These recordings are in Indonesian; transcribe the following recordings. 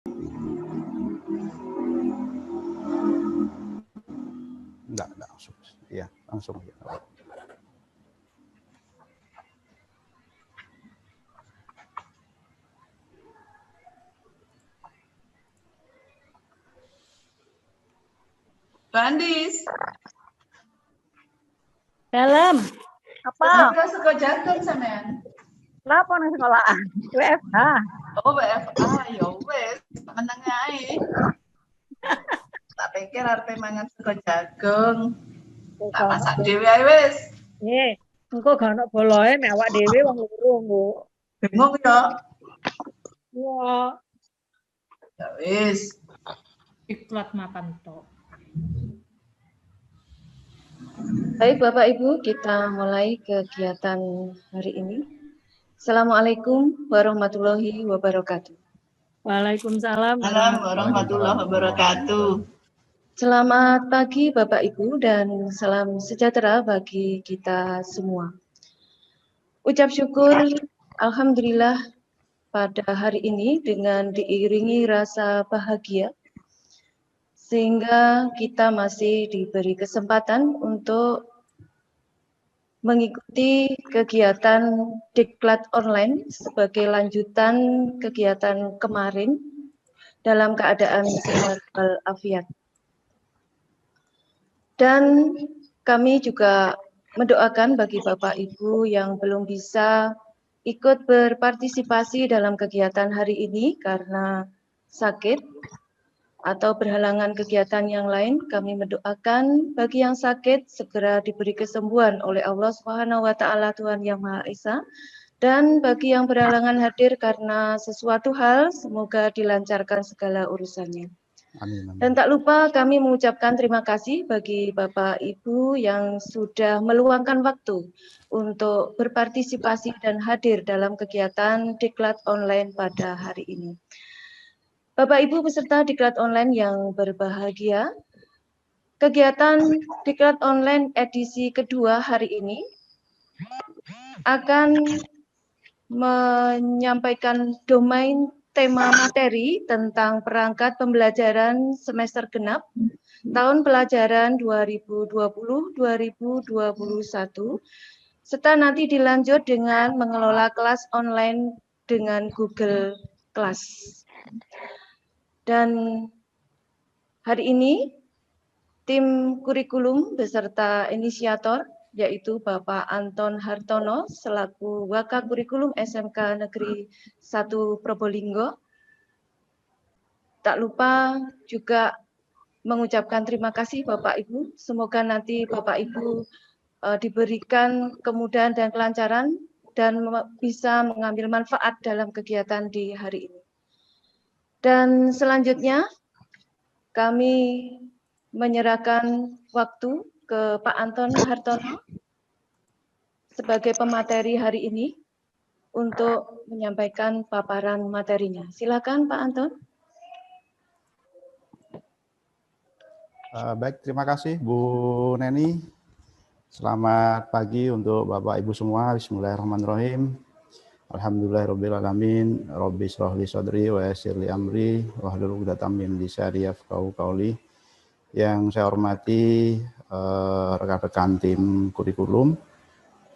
Enggak langsung. Iya, langsung ya. Bandis. Dalam. Apa? Kenapa suka jantung sampean? Kenapa nang sekolahan? WFH. Oh, WFA ya wes, meneng ae. Tak pikir arep mangan sego jagung. Tak masak dhewe ae wis. Engko gak ono boloe mek awak dhewe wong loro engko. Bingung ya. Iya. Ya wis. Iklat makan tok. Baik Bapak Ibu, kita mulai kegiatan hari ini. Assalamualaikum warahmatullahi wabarakatuh. Waalaikumsalam warahmatullahi wabarakatuh. Selamat pagi Bapak Ibu dan salam sejahtera bagi kita semua. Ucap syukur Alhamdulillah pada hari ini dengan diiringi rasa bahagia sehingga kita masih diberi kesempatan untuk mengikuti kegiatan Diklat Online sebagai lanjutan kegiatan kemarin dalam keadaan sehat walafiat. Dan kami juga mendoakan bagi Bapak Ibu yang belum bisa ikut berpartisipasi dalam kegiatan hari ini karena sakit atau berhalangan kegiatan yang lain, kami mendoakan bagi yang sakit segera diberi kesembuhan oleh Allah Subhanahu wa taala Tuhan Yang Maha Esa, dan bagi yang berhalangan hadir karena sesuatu hal semoga dilancarkan segala urusannya. Amin. Dan tak lupa kami mengucapkan terima kasih bagi Bapak Ibu yang sudah meluangkan waktu untuk berpartisipasi dan hadir dalam kegiatan Diklat Online pada hari ini. Bapak Ibu peserta Diklat Online yang berbahagia, kegiatan Diklat Online edisi kedua hari ini akan menyampaikan domain tema materi tentang perangkat pembelajaran semester genap tahun pelajaran 2020-2021, serta nanti dilanjut dengan mengelola kelas online dengan Google Class. Dan hari ini tim kurikulum beserta inisiator yaitu Bapak Anton Hartono selaku Wakakurikulum SMK Negeri 1 Probolinggo. Tak lupa juga mengucapkan terima kasih Bapak Ibu. Semoga nanti Bapak Ibu diberikan kemudahan dan kelancaran dan bisa mengambil manfaat dalam kegiatan di hari ini. Dan selanjutnya kami menyerahkan waktu ke Pak Anton Hartono sebagai pemateri hari ini untuk menyampaikan paparan materinya. Silakan Pak Anton. Baik, terima kasih Bu Neni. Selamat pagi untuk Bapak Ibu semua. Bismillahirrahmanirrahim. Alhamdulillahirrabbilalamin. Rabbi shrah li sadri wa yassir li amri wahlul 'uqdatam min lisani yafqahu qawli. Yang saya hormati rekan-rekan tim kurikulum,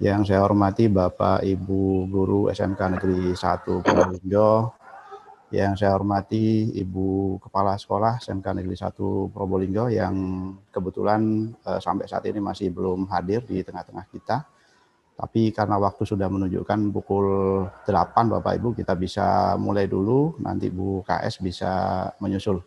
yang saya hormati Bapak Ibu guru SMK Negeri 1 Probolinggo, yang saya hormati Ibu Kepala Sekolah SMK Negeri 1 Probolinggo yang kebetulan sampai saat ini masih belum hadir di tengah-tengah kita. Tapi karena waktu sudah menunjukkan pukul 8 Bapak Ibu, kita bisa mulai dulu, nanti Bu KS bisa menyusul.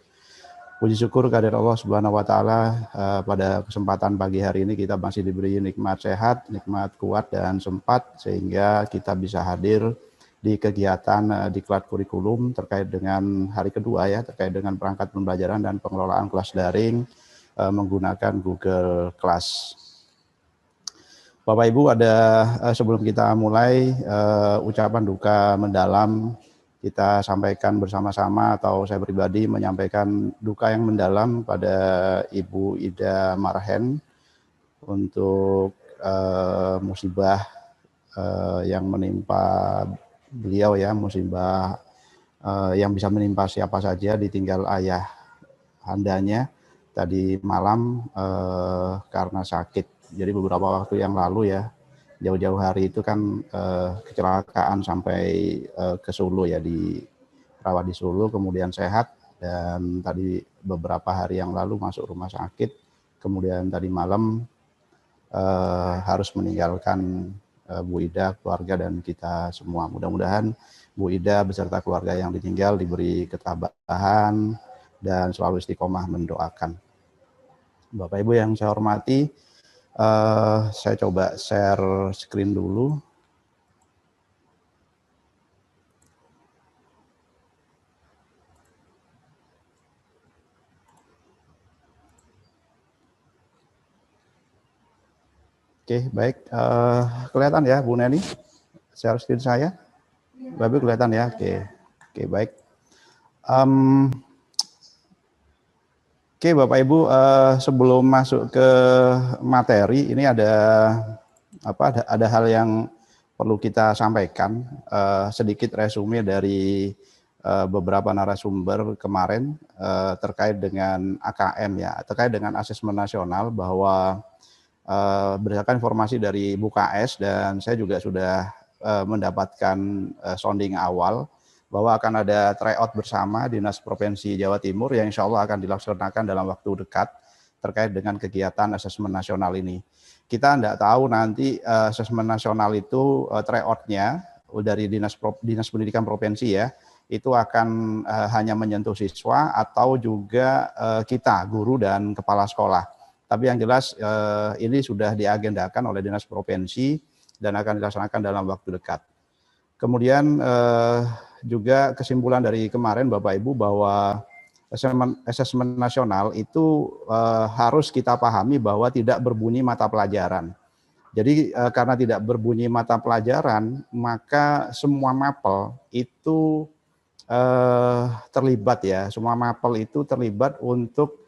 Puji syukur kehadirat Allah Subhanahu wa taala, pada kesempatan pagi hari ini kita masih diberi nikmat sehat, nikmat kuat dan sempat sehingga kita bisa hadir di kegiatan Diklat Kurikulum terkait dengan hari kedua ya, terkait dengan perangkat pembelajaran dan pengelolaan kelas daring menggunakan Google Class. Bapak Ibu, ada sebelum kita mulai ucapan duka mendalam kita sampaikan bersama-sama, atau saya pribadi menyampaikan duka yang mendalam pada Ibu Ida Marhen untuk musibah yang menimpa beliau ya, musibah yang bisa menimpa siapa saja ditinggal ayah handanya tadi malam karena sakit. Jadi beberapa waktu yang lalu ya, jauh-jauh hari itu kan kecelakaan sampai ke Solo ya, dirawat di Solo, kemudian sehat, dan tadi beberapa hari yang lalu masuk rumah sakit, kemudian tadi malam harus meninggalkan Bu Ida, keluarga, dan kita semua. Mudah-mudahan Bu Ida beserta keluarga yang ditinggal diberi ketabahan dan selalu istiqomah mendoakan. Bapak Ibu yang saya hormati, saya coba share screen dulu. Oke, baik. Kelihatan ya Bu Neni? Share screen saya? Bapak Ibu kelihatan ya? Oke, baik. Oke, Bapak Ibu, sebelum masuk ke materi, ini ada hal yang perlu kita sampaikan, sedikit resume dari beberapa narasumber kemarin terkait dengan AKM ya, terkait dengan asesmen nasional, bahwa berdasarkan informasi dari BUKS, dan saya juga sudah mendapatkan sounding awal bahwa akan ada tryout bersama Dinas Provinsi Jawa Timur yang insya Allah akan dilaksanakan dalam waktu dekat terkait dengan kegiatan asesmen nasional ini. Kita tidak tahu nanti asesmen nasional itu tryoutnya dari Dinas Pendidikan Provinsi ya, itu akan hanya menyentuh siswa atau juga kita, guru dan kepala sekolah. Tapi yang jelas ini sudah diagendakan oleh Dinas Provinsi dan akan dilaksanakan dalam waktu dekat. Kemudian juga kesimpulan dari kemarin Bapak Ibu bahwa asesmen nasional itu harus kita pahami bahwa tidak berbunyi mata pelajaran. Jadi karena tidak berbunyi mata pelajaran, maka semua mapel itu terlibat ya, semua mapel itu terlibat untuk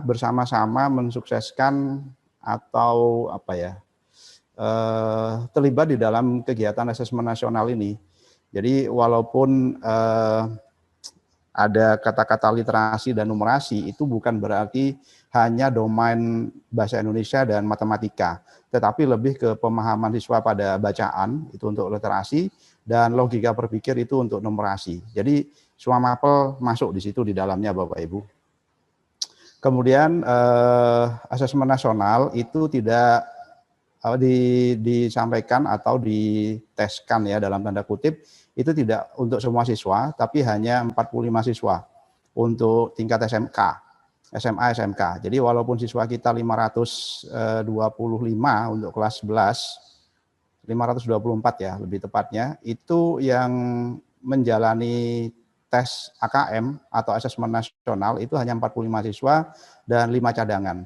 bersama-sama mensukseskan atau terlibat di dalam kegiatan asesmen nasional ini. Jadi walaupun ada kata-kata literasi dan numerasi, itu bukan berarti hanya domain bahasa Indonesia dan matematika, tetapi lebih ke pemahaman siswa pada bacaan, itu untuk literasi, dan logika berpikir itu untuk numerasi. Jadi semua mapel masuk di situ di dalamnya Bapak Ibu. Kemudian asesmen nasional itu tidak disampaikan atau diteskan ya dalam tanda kutip, itu tidak untuk semua siswa, tapi hanya 45 siswa untuk tingkat SMK, SMA, SMK. Jadi walaupun siswa kita 525 untuk kelas 11, 524 ya lebih tepatnya, itu yang menjalani tes AKM atau asesmen nasional itu hanya 45 siswa dan 5 cadangan.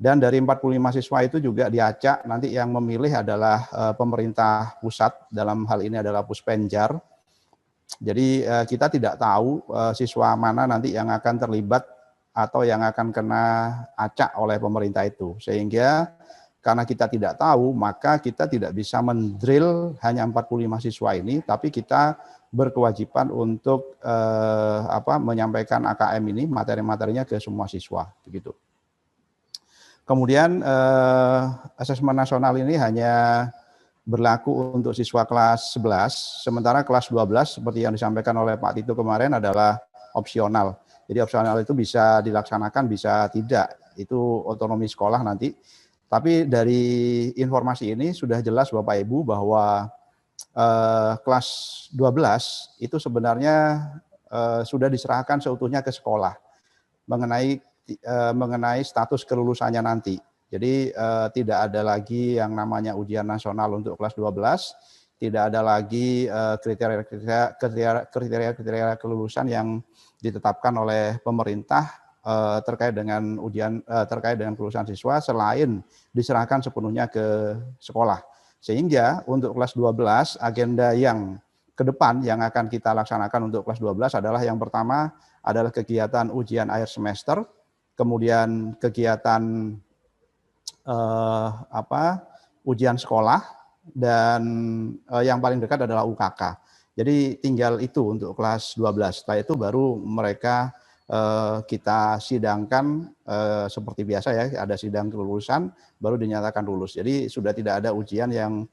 Dan dari 45 siswa itu juga diacak, nanti yang memilih adalah pemerintah pusat, dalam hal ini adalah Puspenjar. Jadi kita tidak tahu siswa mana nanti yang akan terlibat atau yang akan kena acak oleh pemerintah itu. Sehingga karena kita tidak tahu, maka kita tidak bisa mendrill hanya 45 siswa ini, tapi kita berkewajiban untuk menyampaikan AKM ini, materi-materinya ke semua siswa, begitu. Kemudian asesmen nasional ini hanya berlaku untuk siswa kelas 11, sementara kelas 12 seperti yang disampaikan oleh Pak Tito kemarin adalah opsional. Jadi opsional itu bisa dilaksanakan, bisa tidak, itu otonomi sekolah nanti. Tapi dari informasi ini sudah jelas Bapak Ibu bahwa kelas 12 itu sebenarnya sudah diserahkan seutuhnya ke sekolah mengenai status kelulusannya nanti. Jadi tidak ada lagi yang namanya ujian nasional untuk kelas 12, tidak ada lagi kriteria kelulusan yang ditetapkan oleh pemerintah terkait dengan terkait dengan kelulusan siswa selain diserahkan sepenuhnya ke sekolah. Sehingga untuk kelas 12 agenda yang ke depan yang akan kita laksanakan untuk kelas 12 adalah yang pertama adalah kegiatan ujian akhir semester, kemudian kegiatan ujian sekolah, dan yang paling dekat adalah UKK. Jadi tinggal itu untuk kelas 12. Setelah itu baru mereka kita sidangkan seperti biasa ya, ada sidang kelulusan baru dinyatakan lulus. Jadi sudah tidak ada ujian yang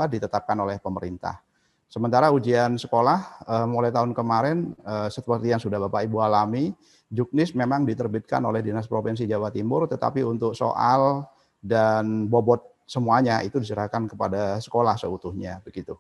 ditetapkan oleh pemerintah. Sementara ujian sekolah mulai tahun kemarin seperti yang sudah Bapak Ibu alami, Juknis memang diterbitkan oleh Dinas Provinsi Jawa Timur, tetapi untuk soal dan bobot semuanya itu diserahkan kepada sekolah seutuhnya begitu.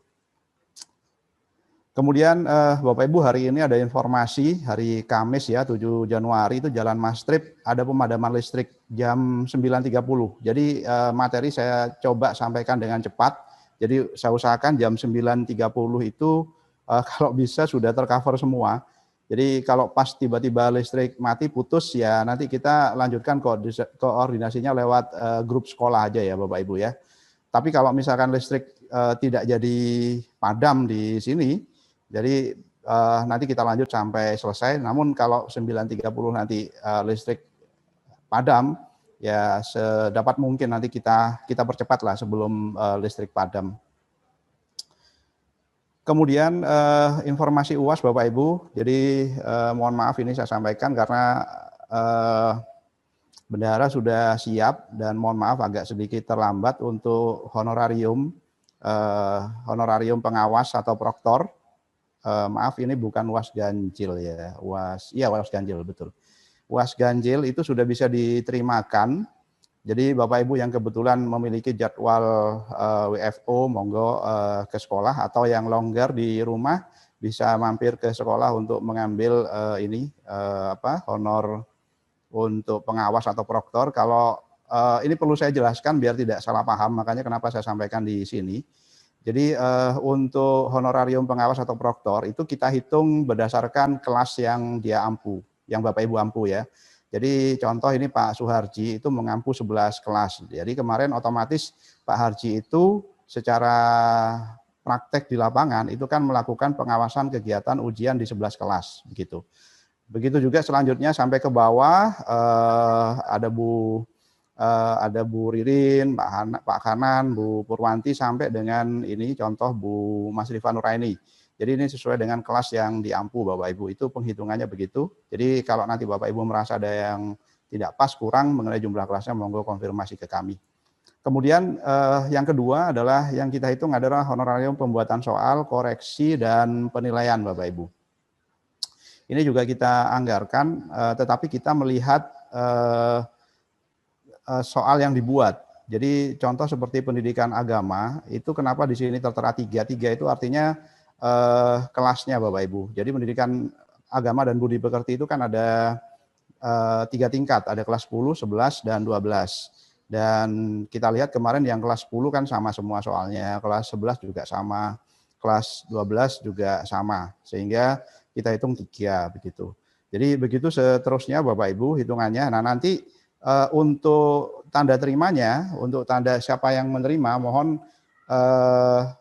Kemudian Bapak Ibu, hari ini ada informasi hari Kamis ya 7 Januari itu Jalan Mastrip ada pemadaman listrik jam 9.30. Jadi materi saya coba sampaikan dengan cepat. Jadi saya usahakan jam 9.30 itu kalau bisa sudah tercover semua. Jadi kalau pas tiba-tiba listrik mati putus ya nanti kita lanjutkan koordinasinya lewat grup sekolah aja ya Bapak Ibu ya. Tapi kalau misalkan listrik tidak jadi padam di sini, jadi nanti kita lanjut sampai selesai. Namun kalau 9.30 nanti listrik padam, ya sedapat mungkin nanti kita percepat lah sebelum listrik padam. Kemudian informasi UAS Bapak Ibu. Jadi mohon maaf ini saya sampaikan karena bendahara sudah siap dan mohon maaf agak sedikit terlambat untuk honorarium pengawas atau proktor. Maaf ini bukan UAS ganjil ya, UAS ganjil betul. UAS ganjil itu sudah bisa diterimakan. Jadi Bapak Ibu yang kebetulan memiliki jadwal WFO monggo ke sekolah atau yang longgar di rumah bisa mampir ke sekolah untuk mengambil honor untuk pengawas atau proktor. Kalau ini perlu saya jelaskan biar tidak salah paham, makanya kenapa saya sampaikan di sini. Jadi untuk honorarium pengawas atau proktor itu kita hitung berdasarkan kelas yang dia ampu, yang Bapak Ibu ampu ya. Jadi contoh ini Pak Suharji itu mengampu 11 kelas. Jadi kemarin otomatis Pak Harji itu secara praktek di lapangan itu kan melakukan pengawasan kegiatan ujian di 11 kelas begitu. Begitu juga selanjutnya sampai ke bawah ada Bu Ririn, Pak Kanan, Bu Purwanti sampai dengan ini contoh Bu Mas Rifa Nuraini. Jadi ini sesuai dengan kelas yang diampu Bapak Ibu, itu penghitungannya begitu. Jadi kalau nanti Bapak Ibu merasa ada yang tidak pas, kurang mengenai jumlah kelasnya, monggo konfirmasi ke kami. Kemudian yang kedua adalah yang kita hitung adalah honorarium pembuatan soal, koreksi, dan penilaian Bapak Ibu. Ini juga kita anggarkan, tetapi kita melihat soal yang dibuat. Jadi contoh seperti pendidikan agama, itu kenapa di sini tertera 3? 3 itu artinya kelasnya Bapak Ibu. Jadi pendidikan agama dan budi pekerti itu kan ada 3 tingkat, ada kelas 10, 11, dan 12. Dan kita lihat kemarin yang kelas 10 kan sama semua soalnya, kelas 11 juga sama, kelas 12 juga sama, sehingga kita hitung 3 begitu. Jadi begitu seterusnya Bapak Ibu hitungannya. Nah nanti untuk tanda terimanya, untuk tanda siapa yang menerima, mohon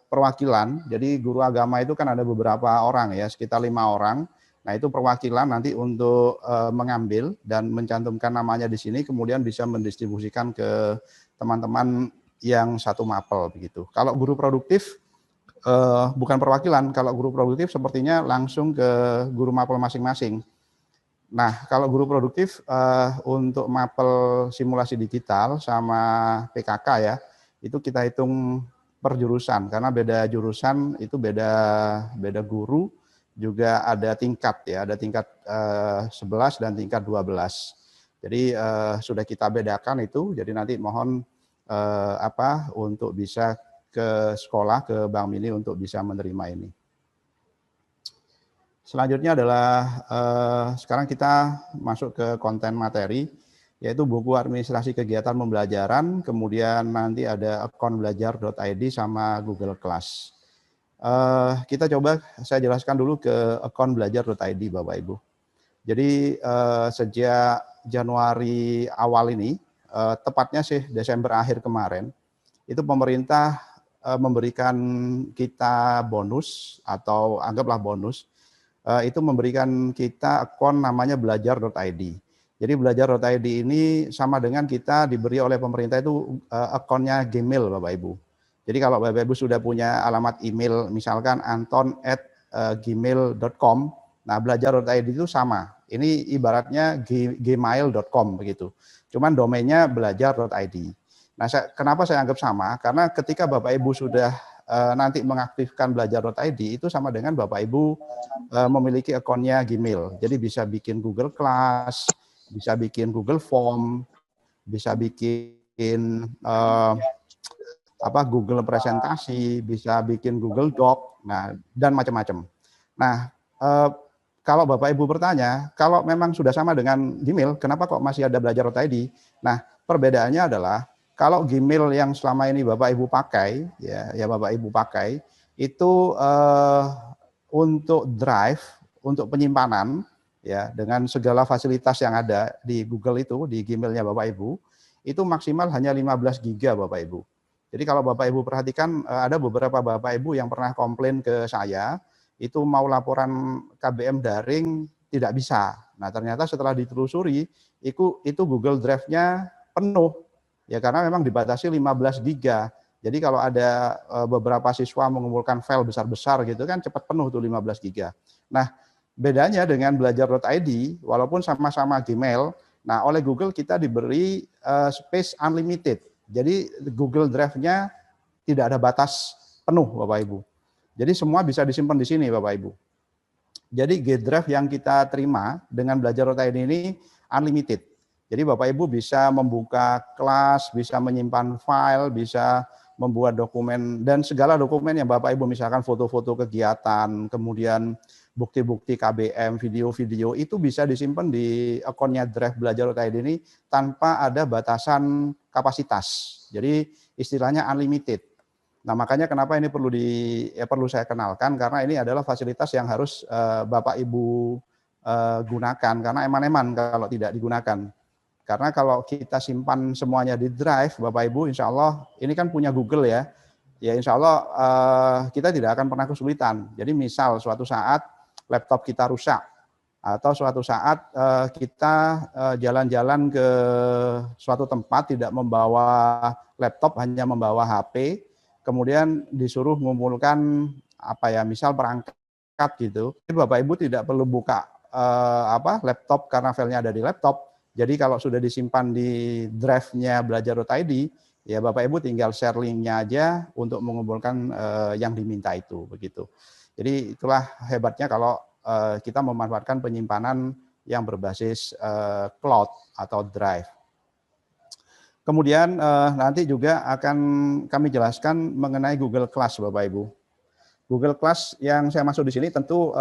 perwakilan. Jadi guru agama itu kan ada beberapa orang ya, sekitar 5 orang. Nah itu perwakilan nanti untuk mengambil dan mencantumkan namanya di sini, kemudian bisa mendistribusikan ke teman-teman yang satu mapel begitu. Kalau guru produktif bukan perwakilan, kalau guru produktif sepertinya langsung ke guru mapel masing-masing. Nah kalau guru produktif untuk mapel simulasi digital sama PKK ya, itu kita hitung per jurusan, karena beda jurusan itu beda guru, juga ada tingkat ya, ada tingkat 11 dan tingkat 12. Jadi sudah kita bedakan itu, jadi nanti mohon untuk bisa ke sekolah, ke Bank Mini untuk bisa menerima ini. Selanjutnya adalah sekarang kita masuk ke konten materi, yaitu buku administrasi kegiatan pembelajaran, kemudian nanti ada akunbelajar.id sama Google Class. Kita coba saya jelaskan dulu ke akunbelajar.id Bapak Ibu. Jadi sejak Januari awal ini, tepatnya sih Desember akhir kemarin, itu pemerintah memberikan kita bonus atau anggaplah bonus, itu memberikan kita akun namanya belajar.id. Jadi belajar.id ini sama dengan kita diberi oleh pemerintah itu akunnya Gmail Bapak Ibu. Jadi kalau Bapak Ibu sudah punya alamat email, misalkan anton@gmail.com, nah belajar.id itu sama. Ini ibaratnya gmail.com begitu. Cuman domainnya belajar.id. Nah, kenapa saya anggap sama? Karena ketika Bapak Ibu sudah nanti mengaktifkan belajar.id, itu sama dengan Bapak Ibu memiliki akunnya Gmail. Jadi bisa bikin Google Class, bisa bikin Google Form, bisa bikin Google presentasi, bisa bikin Google Doc, nah dan macam-macam. Nah, kalau Bapak Ibu bertanya, kalau memang sudah sama dengan Gmail, kenapa kok masih ada belajar.id? Nah, perbedaannya adalah kalau Gmail yang selama ini Bapak Ibu pakai, ya Bapak Ibu pakai, itu untuk drive, untuk penyimpanan, ya dengan segala fasilitas yang ada di Google itu, di Gmailnya Bapak Ibu, itu maksimal hanya 15 GB Bapak Ibu. Jadi kalau Bapak Ibu perhatikan, ada beberapa Bapak Ibu yang pernah komplain ke saya, itu mau laporan KBM daring tidak bisa. Nah ternyata setelah ditelusuri, itu Google Drive-nya penuh. Ya karena memang dibatasi 15 GB. Jadi kalau ada beberapa siswa mengumpulkan file besar-besar gitu kan cepat penuh tuh 15 GB. Nah, bedanya dengan belajar.id walaupun sama-sama Gmail, nah oleh Google kita diberi space unlimited. Jadi Google Drive-nya tidak ada batas penuh Bapak Ibu. Jadi semua bisa disimpan di sini Bapak Ibu. Jadi G Drive yang kita terima dengan belajar.id ini unlimited. Jadi Bapak Ibu bisa membuka kelas, bisa menyimpan file, bisa membuat dokumen, dan segala dokumen yang Bapak Ibu misalkan foto-foto kegiatan, kemudian bukti-bukti KBM, video-video, itu bisa disimpan di akunnya Drive belajar.id ini tanpa ada batasan kapasitas. Jadi istilahnya unlimited. Nah makanya kenapa ini perlu saya kenalkan, karena ini adalah fasilitas yang harus Bapak Ibu gunakan, karena eman-eman kalau tidak digunakan. Karena kalau kita simpan semuanya di Drive, Bapak Ibu, insya Allah, ini kan punya Google ya, insya Allah kita tidak akan pernah kesulitan. Jadi misal suatu saat laptop kita rusak, atau suatu saat kita jalan-jalan ke suatu tempat tidak membawa laptop, hanya membawa HP, kemudian disuruh mengumpulkan misal perangkat gitu, jadi Bapak Ibu tidak perlu buka laptop karena filenya ada di laptop. Jadi kalau sudah disimpan di drive-nya belajar.id, ya Bapak Ibu tinggal share link-nya aja untuk mengumpulkan yang diminta itu, begitu. Jadi itulah hebatnya kalau kita memanfaatkan penyimpanan yang berbasis cloud atau drive. Kemudian nanti juga akan kami jelaskan mengenai Google Class, Bapak Ibu. Google Class yang saya maksud di sini tentu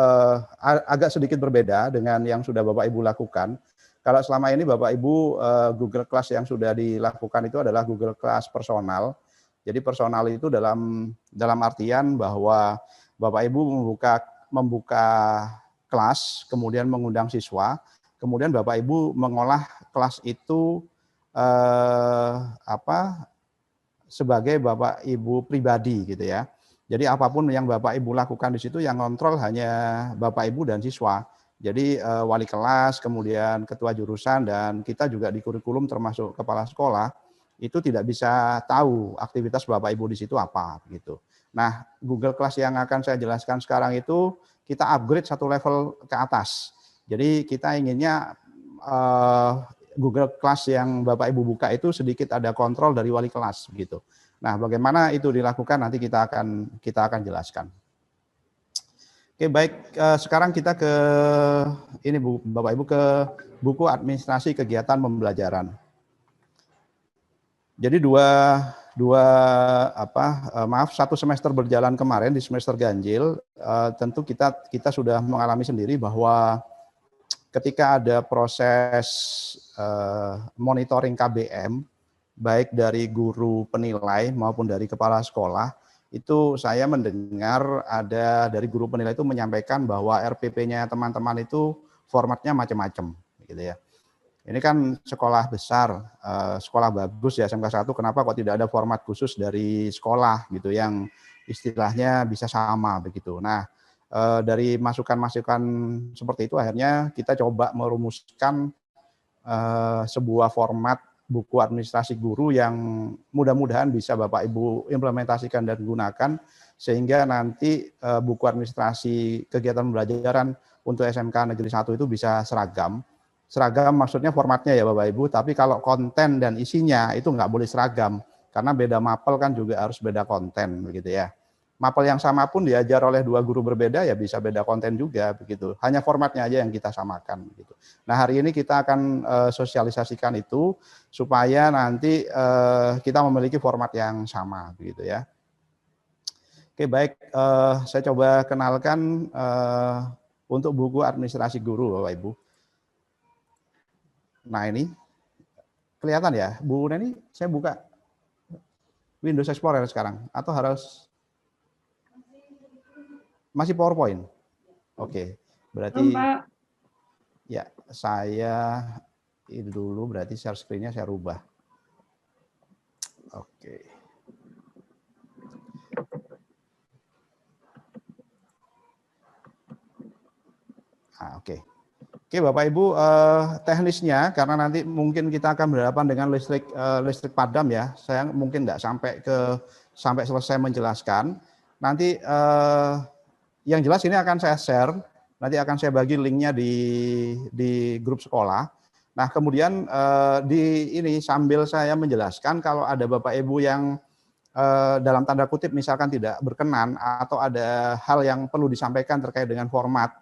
agak sedikit berbeda dengan yang sudah Bapak Ibu lakukan. Kalau selama ini Bapak Ibu Google Class yang sudah dilakukan itu adalah Google Class personal. Jadi personal itu dalam artian bahwa Bapak Ibu membuka kelas, kemudian mengundang siswa, kemudian Bapak Ibu mengolah kelas itu sebagai Bapak Ibu pribadi gitu ya. Jadi apapun yang Bapak Ibu lakukan di situ yang kontrol hanya Bapak Ibu dan siswa. Jadi wali kelas, kemudian ketua jurusan, dan kita juga di kurikulum termasuk kepala sekolah, itu tidak bisa tahu aktivitas Bapak Ibu di situ apa gitu. Nah, Google Class yang akan saya jelaskan sekarang itu kita upgrade satu level ke atas. Jadi kita inginnya Google Class yang Bapak Ibu buka itu sedikit ada kontrol dari wali kelas gitu. Nah, bagaimana itu dilakukan nanti kita akan jelaskan. Oke, baik, sekarang kita ke ini Bapak Ibu, ke buku administrasi kegiatan pembelajaran. Jadi satu semester berjalan kemarin di semester ganjil, tentu kita sudah mengalami sendiri bahwa ketika ada proses monitoring KBM, baik dari guru penilai maupun dari kepala sekolah, itu saya mendengar ada dari guru penilai itu menyampaikan bahwa RPP-nya teman-teman itu formatnya macam-macam, gitu ya. Ini kan sekolah besar, sekolah bagus ya SMK 1, kenapa kok tidak ada format khusus dari sekolah gitu yang istilahnya bisa sama begitu. Nah, dari masukan-masukan seperti itu akhirnya kita coba merumuskan sebuah format buku administrasi guru yang mudah-mudahan bisa Bapak Ibu implementasikan dan gunakan sehingga nanti buku administrasi kegiatan pembelajaran untuk SMK Negeri 1 itu bisa seragam. Seragam maksudnya formatnya ya Bapak Ibu, tapi kalau konten dan isinya itu nggak boleh seragam, karena beda mapel kan juga harus beda konten begitu ya. Mapel yang sama pun diajar oleh dua guru berbeda ya bisa beda konten juga begitu. Hanya formatnya aja yang kita samakan begitu. Nah, hari ini kita akan sosialisasikan itu supaya nanti kita memiliki format yang sama begitu ya. Oke, baik, saya coba kenalkan untuk buku administrasi guru Bapak Ibu. Nah, ini kelihatan ya, Bu Neni, saya buka Windows Explorer sekarang atau harus masih PowerPoint? Oke, berarti ya saya ini dulu berarti share screen-nya saya rubah. Oke. Nah, oke. Oke Bapak Ibu, teknisnya karena nanti mungkin kita akan berhadapan dengan listrik padam ya. Saya mungkin tidak sampai selesai menjelaskan. Nanti yang jelas ini akan saya share, nanti akan saya bagi linknya di grup sekolah. Nah kemudian di ini sambil saya menjelaskan kalau ada Bapak Ibu yang dalam tanda kutip misalkan tidak berkenan atau ada hal yang perlu disampaikan terkait dengan format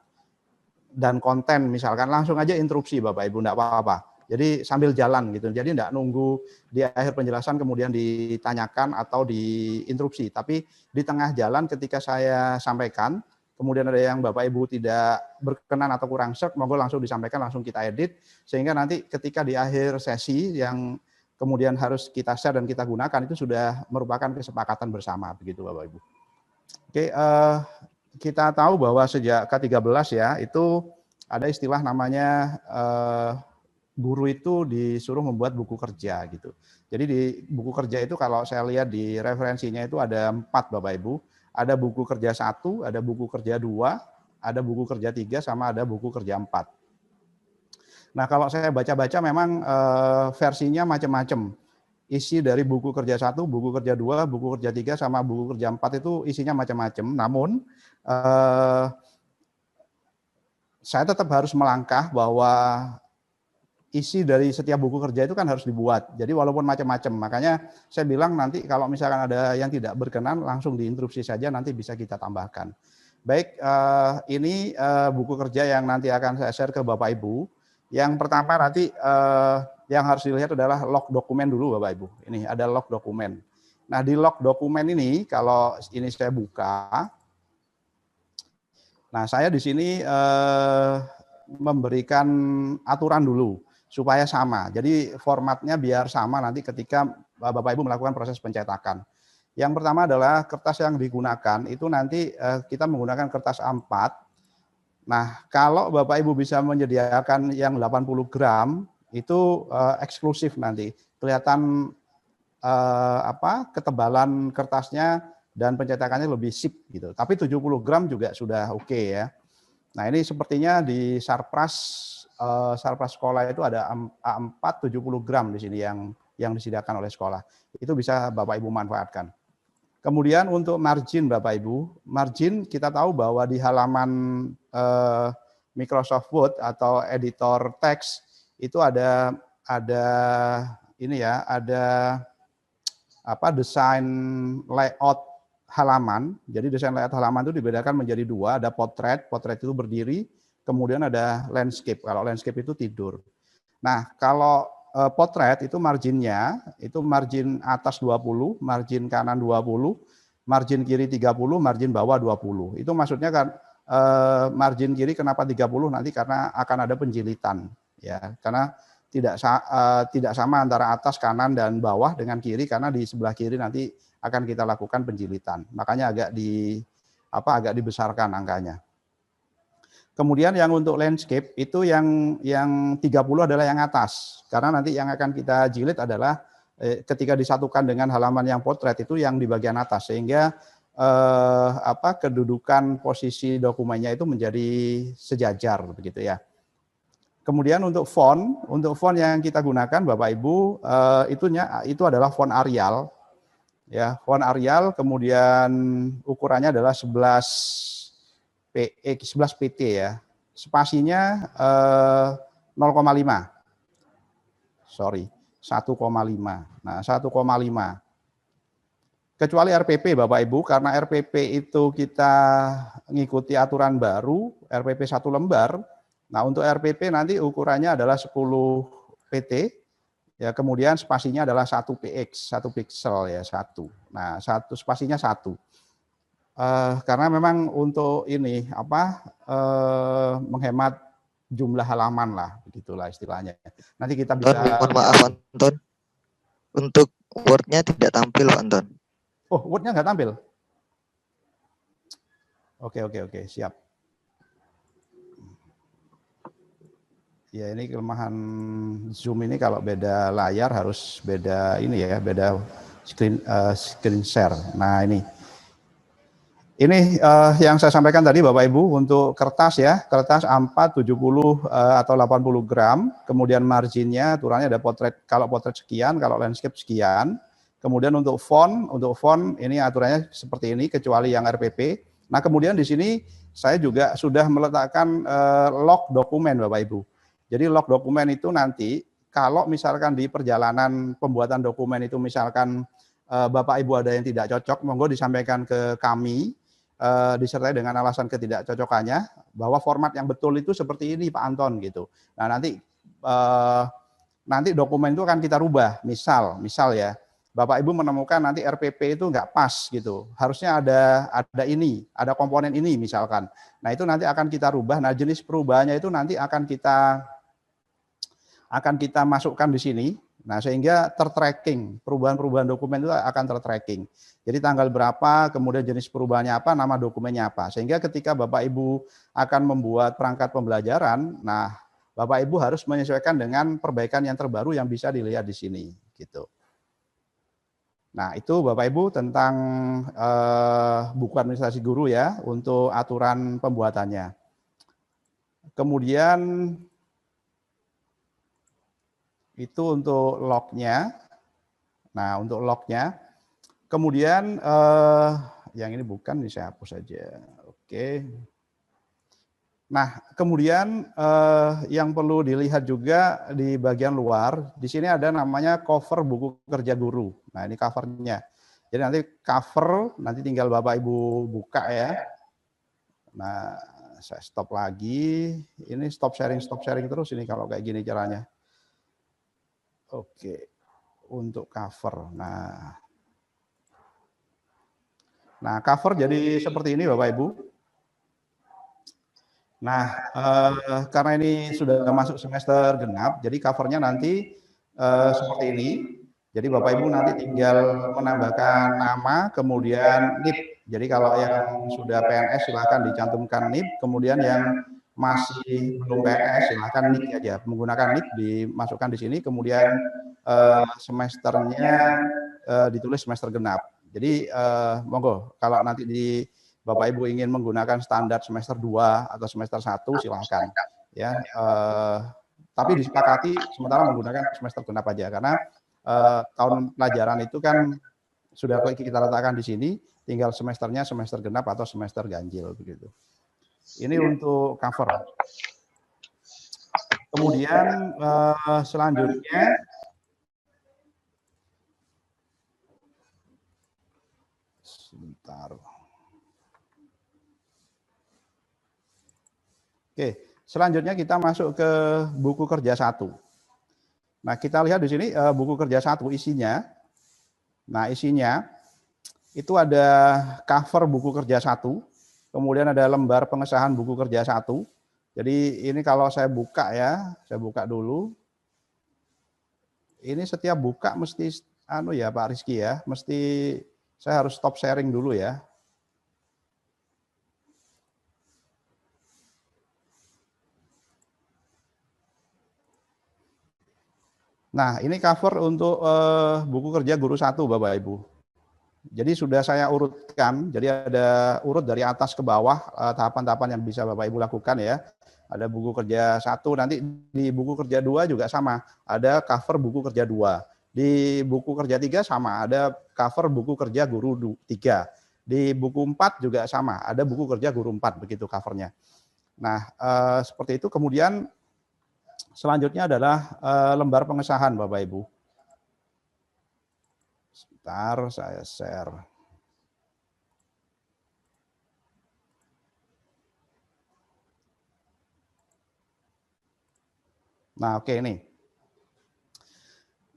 dan konten misalkan, langsung aja interupsi Bapak Ibu, enggak apa-apa. Jadi sambil jalan gitu. Jadi enggak nunggu di akhir penjelasan kemudian ditanyakan atau diinterupsi. Tapi di tengah jalan ketika saya sampaikan, kemudian ada yang Bapak Ibu tidak berkenan atau kurang serg, monggo langsung disampaikan, langsung kita edit. Sehingga nanti ketika di akhir sesi yang kemudian harus kita share dan kita gunakan, itu sudah merupakan kesepakatan bersama. Begitu Bapak Ibu. Oke, kita tahu bahwa sejak K13 ya, itu ada istilah namanya guru itu disuruh membuat buku kerja gitu. Jadi di buku kerja itu kalau saya lihat di referensinya itu ada 4 Bapak Ibu. Ada buku kerja 1, ada buku kerja 2, ada buku kerja 3, sama ada buku kerja 4. Nah kalau saya baca-baca memang versinya macam-macam. Isi dari buku kerja 1, buku kerja 2, buku kerja 3, sama buku kerja 4 itu isinya macam-macam. Namun saya tetap harus melangkah bahwa isi dari setiap buku kerja itu kan harus dibuat. Jadi walaupun macam-macam, makanya saya bilang nanti kalau misalkan ada yang tidak berkenan langsung diinterupsi saja, nanti bisa kita tambahkan. Baik, ini buku kerja yang nanti akan saya share ke Bapak Ibu. Yang pertama nanti yang harus dilihat adalah log dokumen dulu Bapak Ibu. Ini ada log dokumen. Nah di log dokumen ini kalau ini saya buka, nah saya di sini memberikan aturan dulu supaya sama. Jadi formatnya biar sama nanti ketika Bapak Ibu melakukan proses pencetakan. Yang pertama adalah kertas yang digunakan itu nanti kita menggunakan kertas A4. Nah kalau Bapak Ibu bisa menyediakan yang 80 gram itu eksklusif nanti. Kelihatan ketebalan kertasnya dan pencetakannya lebih sip gitu. Tapi 70 gram juga sudah oke ya. Nah ini sepertinya di Sarpras sekolah itu ada A4 70 gram di sini yang disediakan oleh sekolah. Itu bisa Bapak Ibu manfaatkan. Kemudian untuk margin Bapak Ibu, margin kita tahu bahwa di halaman Microsoft Word atau editor teks itu ada ini ya, ada desain layout halaman. Jadi desain layout halaman itu dibedakan menjadi 2, ada potret itu berdiri, kemudian ada landscape. Kalau landscape itu tidur. Nah, kalau potret itu marginnya, itu margin atas 20, margin kanan 20, margin kiri 30, margin bawah 20. Itu maksudnya kan margin kiri kenapa 30 nanti karena akan ada penjilitan ya. Karena tidak sama antara atas, kanan dan bawah dengan kiri karena di sebelah kiri nanti akan kita lakukan penjilitan. Makanya agak dibesarkan angkanya. Kemudian yang untuk landscape itu yang 30 adalah yang atas. Karena nanti yang akan kita jilid adalah ketika disatukan dengan halaman yang potret itu yang di bagian atas sehingga kedudukan posisi dokumennya itu menjadi sejajar begitu ya. Kemudian untuk font yang kita gunakan Bapak Ibu itu adalah font Arial. Ya, font Arial, kemudian ukurannya adalah 11 PT ya. Spasinya 0,5. Sorry, 1,5. Nah, 1,5. Kecuali RPP Bapak Ibu, karena RPP itu kita ngikuti aturan baru, RPP 1 lembar. Nah, untuk RPP nanti ukurannya adalah 10 PT, ya, kemudian spasinya adalah 1 px, 1 pixel ya, 1. Nah, spasinya 1. Karena memang untuk ini menghemat jumlah halaman lah, begitulah istilahnya. Nanti kita bisa. Mohon maaf Anton, untuk Word-nya tidak tampil Pak Anton. Oh, Word-nya nggak tampil? Oke, siap. Ya, ini kelemahan Zoom ini kalau beda layar harus beda ini ya, beda screen share. Nah, ini yang saya sampaikan tadi Bapak Ibu untuk kertas ya, kertas A4 70 atau 80 gram, kemudian marginnya aturannya ada potret, kalau potret sekian, kalau landscape sekian. Kemudian untuk font ini aturannya seperti ini kecuali yang RPP. Nah, kemudian di sini saya juga sudah meletakkan log dokumen Bapak Ibu. Jadi log dokumen itu nanti kalau misalkan di perjalanan pembuatan dokumen itu misalkan Bapak Ibu ada yang tidak cocok, monggo disampaikan ke kami disertai dengan alasan ketidakcocokannya bahwa format yang betul itu seperti ini Pak Anton gitu. Nah, nanti dokumen itu akan kita rubah. Misal ya, Bapak Ibu menemukan nanti RPP itu nggak pas gitu. Harusnya ada ini, ada komponen ini misalkan. Nah, itu nanti akan kita rubah. Nah, jenis perubahannya itu nanti akan kita masukkan di sini. Nah, sehingga tertracking, perubahan-perubahan dokumen itu akan tertracking. Jadi tanggal berapa, kemudian jenis perubahannya apa, nama dokumennya apa. Sehingga ketika Bapak Ibu akan membuat perangkat pembelajaran, nah Bapak Ibu harus menyesuaikan dengan perbaikan yang terbaru yang bisa dilihat di sini gitu. Nah, itu Bapak Ibu tentang buku administrasi guru ya, untuk aturan pembuatannya. Kemudian itu untuk lognya. Nah, untuk lognya. Kemudian yang ini bukan, ini saya hapus saja. Oke. Nah, kemudian yang perlu dilihat juga di bagian luar, di sini ada namanya cover buku kerja guru. Nah, ini covernya. Jadi nanti cover, nanti tinggal Bapak Ibu buka ya. Nah, saya stop lagi. Ini stop sharing terus ini kalau kayak gini caranya. Oke, untuk cover. Nah, cover jadi seperti ini Bapak Ibu. Nah, karena ini sudah masuk semester genap, jadi covernya nanti seperti ini. Jadi Bapak Ibu nanti tinggal menambahkan nama, kemudian NIP. Jadi kalau yang sudah PNS silahkan dicantumkan NIP, kemudian yang masih belum PNS silahkan NIK aja, menggunakan NIK dimasukkan di sini, kemudian semesternya ditulis semester genap. Jadi monggo kalau nanti Bapak Ibu ingin menggunakan standar semester 2 atau semester 1 silahkan ya. Tapi disepakati sementara menggunakan semester genap aja karena tahun pelajaran itu kan sudah kita letakkan di sini, tinggal semesternya semester genap atau semester ganjil begitu. Ini untuk cover. Kemudian selanjutnya sebentar. Oke, selanjutnya kita masuk ke buku kerja 1. Nah, kita lihat di sini buku kerja 1 isinya. Nah, isinya itu ada cover buku kerja 1. Kemudian ada lembar pengesahan buku kerja 1. Jadi ini kalau saya buka ya, saya buka dulu. Ini setiap buka mesti ya Pak Rizky ya, mesti saya harus stop sharing dulu ya. Nah, ini cover untuk buku kerja guru 1 Bapak Ibu. Jadi sudah saya urutkan, jadi ada urut dari atas ke bawah tahapan-tahapan yang bisa Bapak Ibu lakukan ya. ada buku kerja 1, nanti di buku kerja 2 juga sama, ada cover buku kerja 2. Di buku kerja 3 sama, ada cover buku kerja guru 3. Di buku 4 juga sama, ada buku kerja guru 4, begitu covernya. Nah, seperti itu. Kemudian selanjutnya adalah lembar pengesahan, Bapak Ibu. Sebentar, saya share. Nah, oke, ini.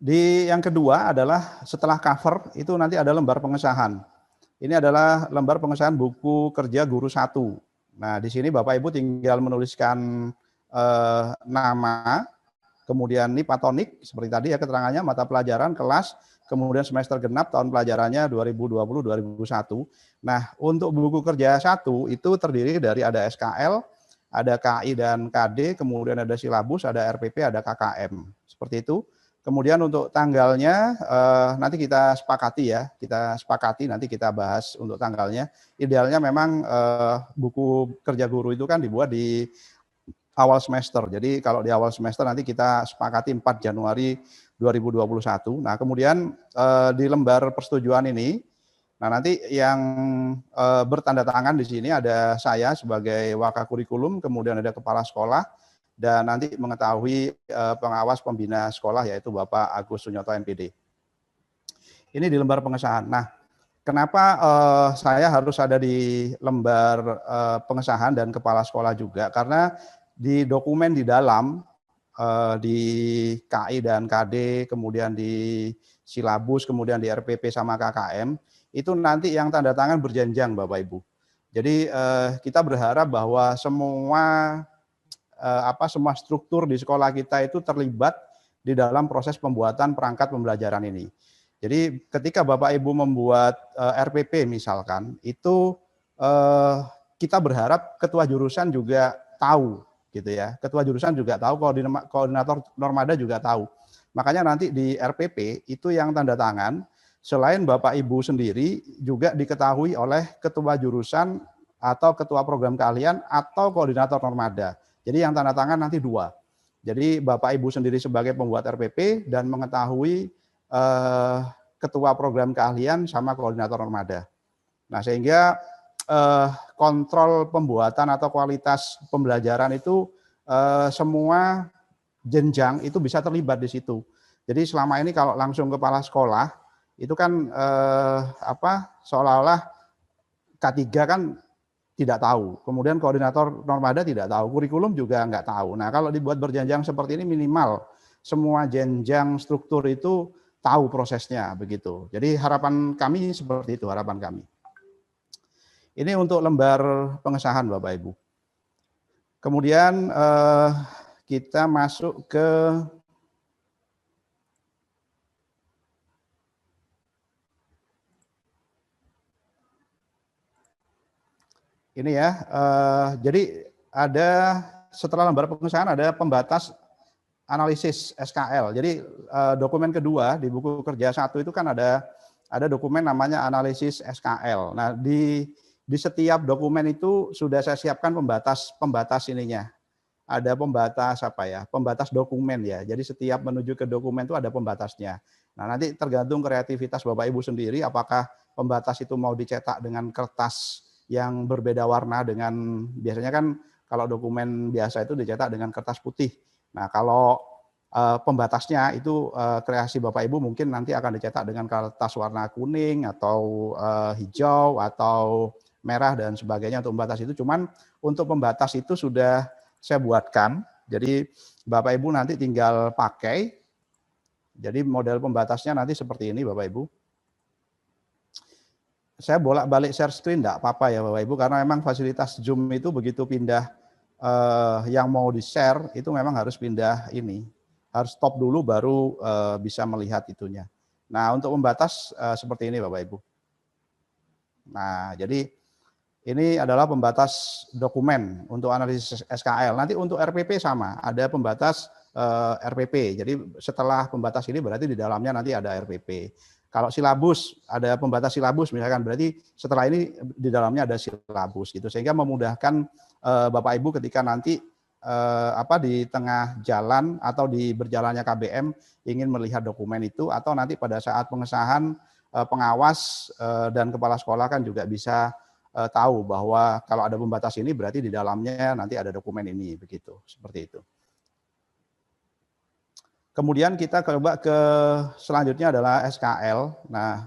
Di yang kedua adalah setelah cover itu nanti ada lembar pengesahan. Ini adalah lembar pengesahan buku kerja guru 1. Nah, di sini Bapak Ibu tinggal menuliskan nama, kemudian ini patonik seperti tadi ya keterangannya, mata pelajaran, kelas, kemudian semester genap, tahun pelajarannya 2020-2021. Nah, untuk buku kerja 1 itu terdiri dari ada SKL, ada KI dan KD, kemudian ada silabus, ada RPP, ada KKM. Seperti itu. Kemudian untuk tanggalnya nanti kita sepakati ya, nanti kita bahas untuk tanggalnya. Idealnya memang buku kerja guru itu kan dibuat di awal semester. Jadi kalau di awal semester nanti kita sepakati 4 Januari 2021. Nah, kemudian di lembar persetujuan ini, nah nanti yang bertanda tangan di sini ada saya sebagai wakakurikulum, kemudian ada kepala sekolah, dan nanti mengetahui pengawas pembina sekolah yaitu Bapak Agus Sunyoto MPD. Ini di lembar pengesahan. Nah, kenapa saya harus ada di lembar pengesahan dan kepala sekolah juga? Karena di dokumen di dalam, di KI dan KD, kemudian di silabus, kemudian di RPP sama KKM, itu nanti yang tanda tangan berjenjang, Bapak Ibu. Jadi kita berharap bahwa semua struktur di sekolah kita itu terlibat di dalam proses pembuatan perangkat pembelajaran ini. Jadi ketika Bapak Ibu membuat RPP misalkan, itu kita berharap ketua jurusan juga tahu, gitu ya. Ketua jurusan juga tahu, koordinator normada juga tahu. Makanya nanti di RPP itu yang tanda tangan, selain Bapak Ibu sendiri juga diketahui oleh ketua jurusan atau ketua program keahlian atau koordinator normada. Jadi yang tanda tangan nanti 2. Jadi Bapak Ibu sendiri sebagai pembuat RPP dan mengetahui ketua program keahlian sama koordinator normada. Nah, sehingga kontrol pembuatan atau kualitas pembelajaran itu semua jenjang itu bisa terlibat di situ. Jadi selama ini kalau langsung kepala sekolah itu kan seolah-olah K3 kan tidak tahu, kemudian koordinator normada tidak tahu, kurikulum juga nggak tahu. Nah, kalau dibuat berjenjang seperti ini minimal semua jenjang struktur itu tahu prosesnya begitu. Jadi harapan kami seperti itu, harapan kami. Ini untuk lembar pengesahan Bapak Ibu. Kemudian kita masuk ke ini ya, jadi ada setelah lembar pengesahan ada pembatas analisis SKL. Jadi dokumen kedua di buku kerja 1 itu kan ada dokumen namanya analisis SKL. Nah, di setiap dokumen itu sudah saya siapkan pembatas ininya. Ada pembatas pembatas dokumen ya. Jadi setiap menuju ke dokumen itu ada pembatasnya. Nah, nanti tergantung kreativitas Bapak Ibu sendiri apakah pembatas itu mau dicetak dengan kertas yang berbeda warna dengan biasanya kan kalau dokumen biasa itu dicetak dengan kertas putih. Nah, kalau pembatasnya itu kreasi Bapak Ibu mungkin nanti akan dicetak dengan kertas warna kuning atau hijau atau merah dan sebagainya untuk pembatas itu. Cuman untuk pembatas itu sudah saya buatkan. Jadi Bapak Ibu nanti tinggal pakai. Jadi model pembatasnya nanti seperti ini Bapak Ibu. Saya bolak-balik share screen enggak apa-apa ya Bapak Ibu karena memang fasilitas Zoom itu begitu pindah yang mau di-share itu memang harus pindah ini. Harus stop dulu baru bisa melihat itunya. Nah, untuk pembatas seperti ini Bapak Ibu. Nah, jadi ini adalah pembatas dokumen untuk analisis SKL. Nanti untuk RPP sama, ada pembatas RPP. Jadi setelah pembatas ini berarti di dalamnya nanti ada RPP. Kalau silabus, ada pembatas silabus misalkan, berarti setelah ini di dalamnya ada silabus gitu. Sehingga memudahkan Bapak Ibu ketika nanti di tengah jalan atau di berjalannya KBM ingin melihat dokumen itu, atau nanti pada saat pengesahan pengawas dan kepala sekolah kan juga bisa tahu bahwa kalau ada pembatas ini berarti di dalamnya nanti ada dokumen ini, begitu, seperti itu. Kemudian kita coba ke selanjutnya adalah SKL. Nah,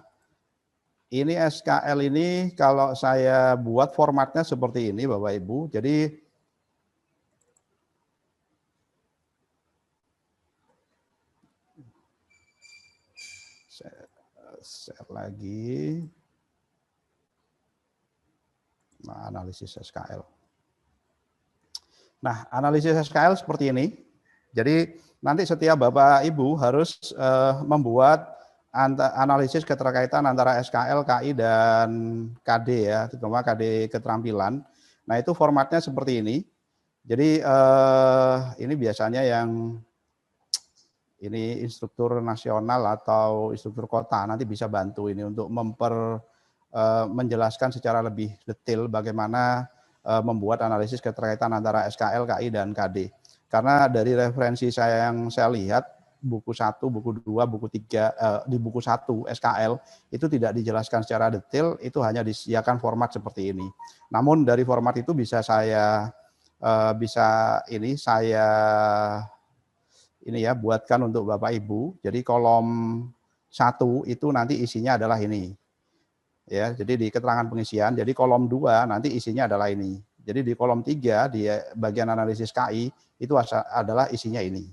ini SKL ini kalau saya buat formatnya seperti ini Bapak Ibu. Jadi share lagi. Nah, analisis SKL. Nah, analisis SKL seperti ini. Jadi nanti setiap Bapak Ibu harus membuat analisis keterkaitan antara SKL, KI, dan KD ya, terutama KD keterampilan. Nah itu formatnya seperti ini. Jadi ini biasanya yang ini instruktur nasional atau instruktur kota nanti bisa bantu ini untuk menjelaskan secara lebih detail bagaimana membuat analisis keterkaitan antara SKL, KI, dan KD. Karena dari referensi saya yang saya lihat, buku 1, buku 2, buku 3, di buku 1 SKL itu tidak dijelaskan secara detail, itu hanya disediakan format seperti ini. Namun dari format itu bisa saya buatkan untuk Bapak Ibu. Jadi kolom 1 itu nanti isinya adalah ini. Ya, jadi di keterangan pengisian, jadi kolom 2 nanti isinya adalah ini. Jadi di kolom 3 di bagian analisis KI itu adalah isinya ini.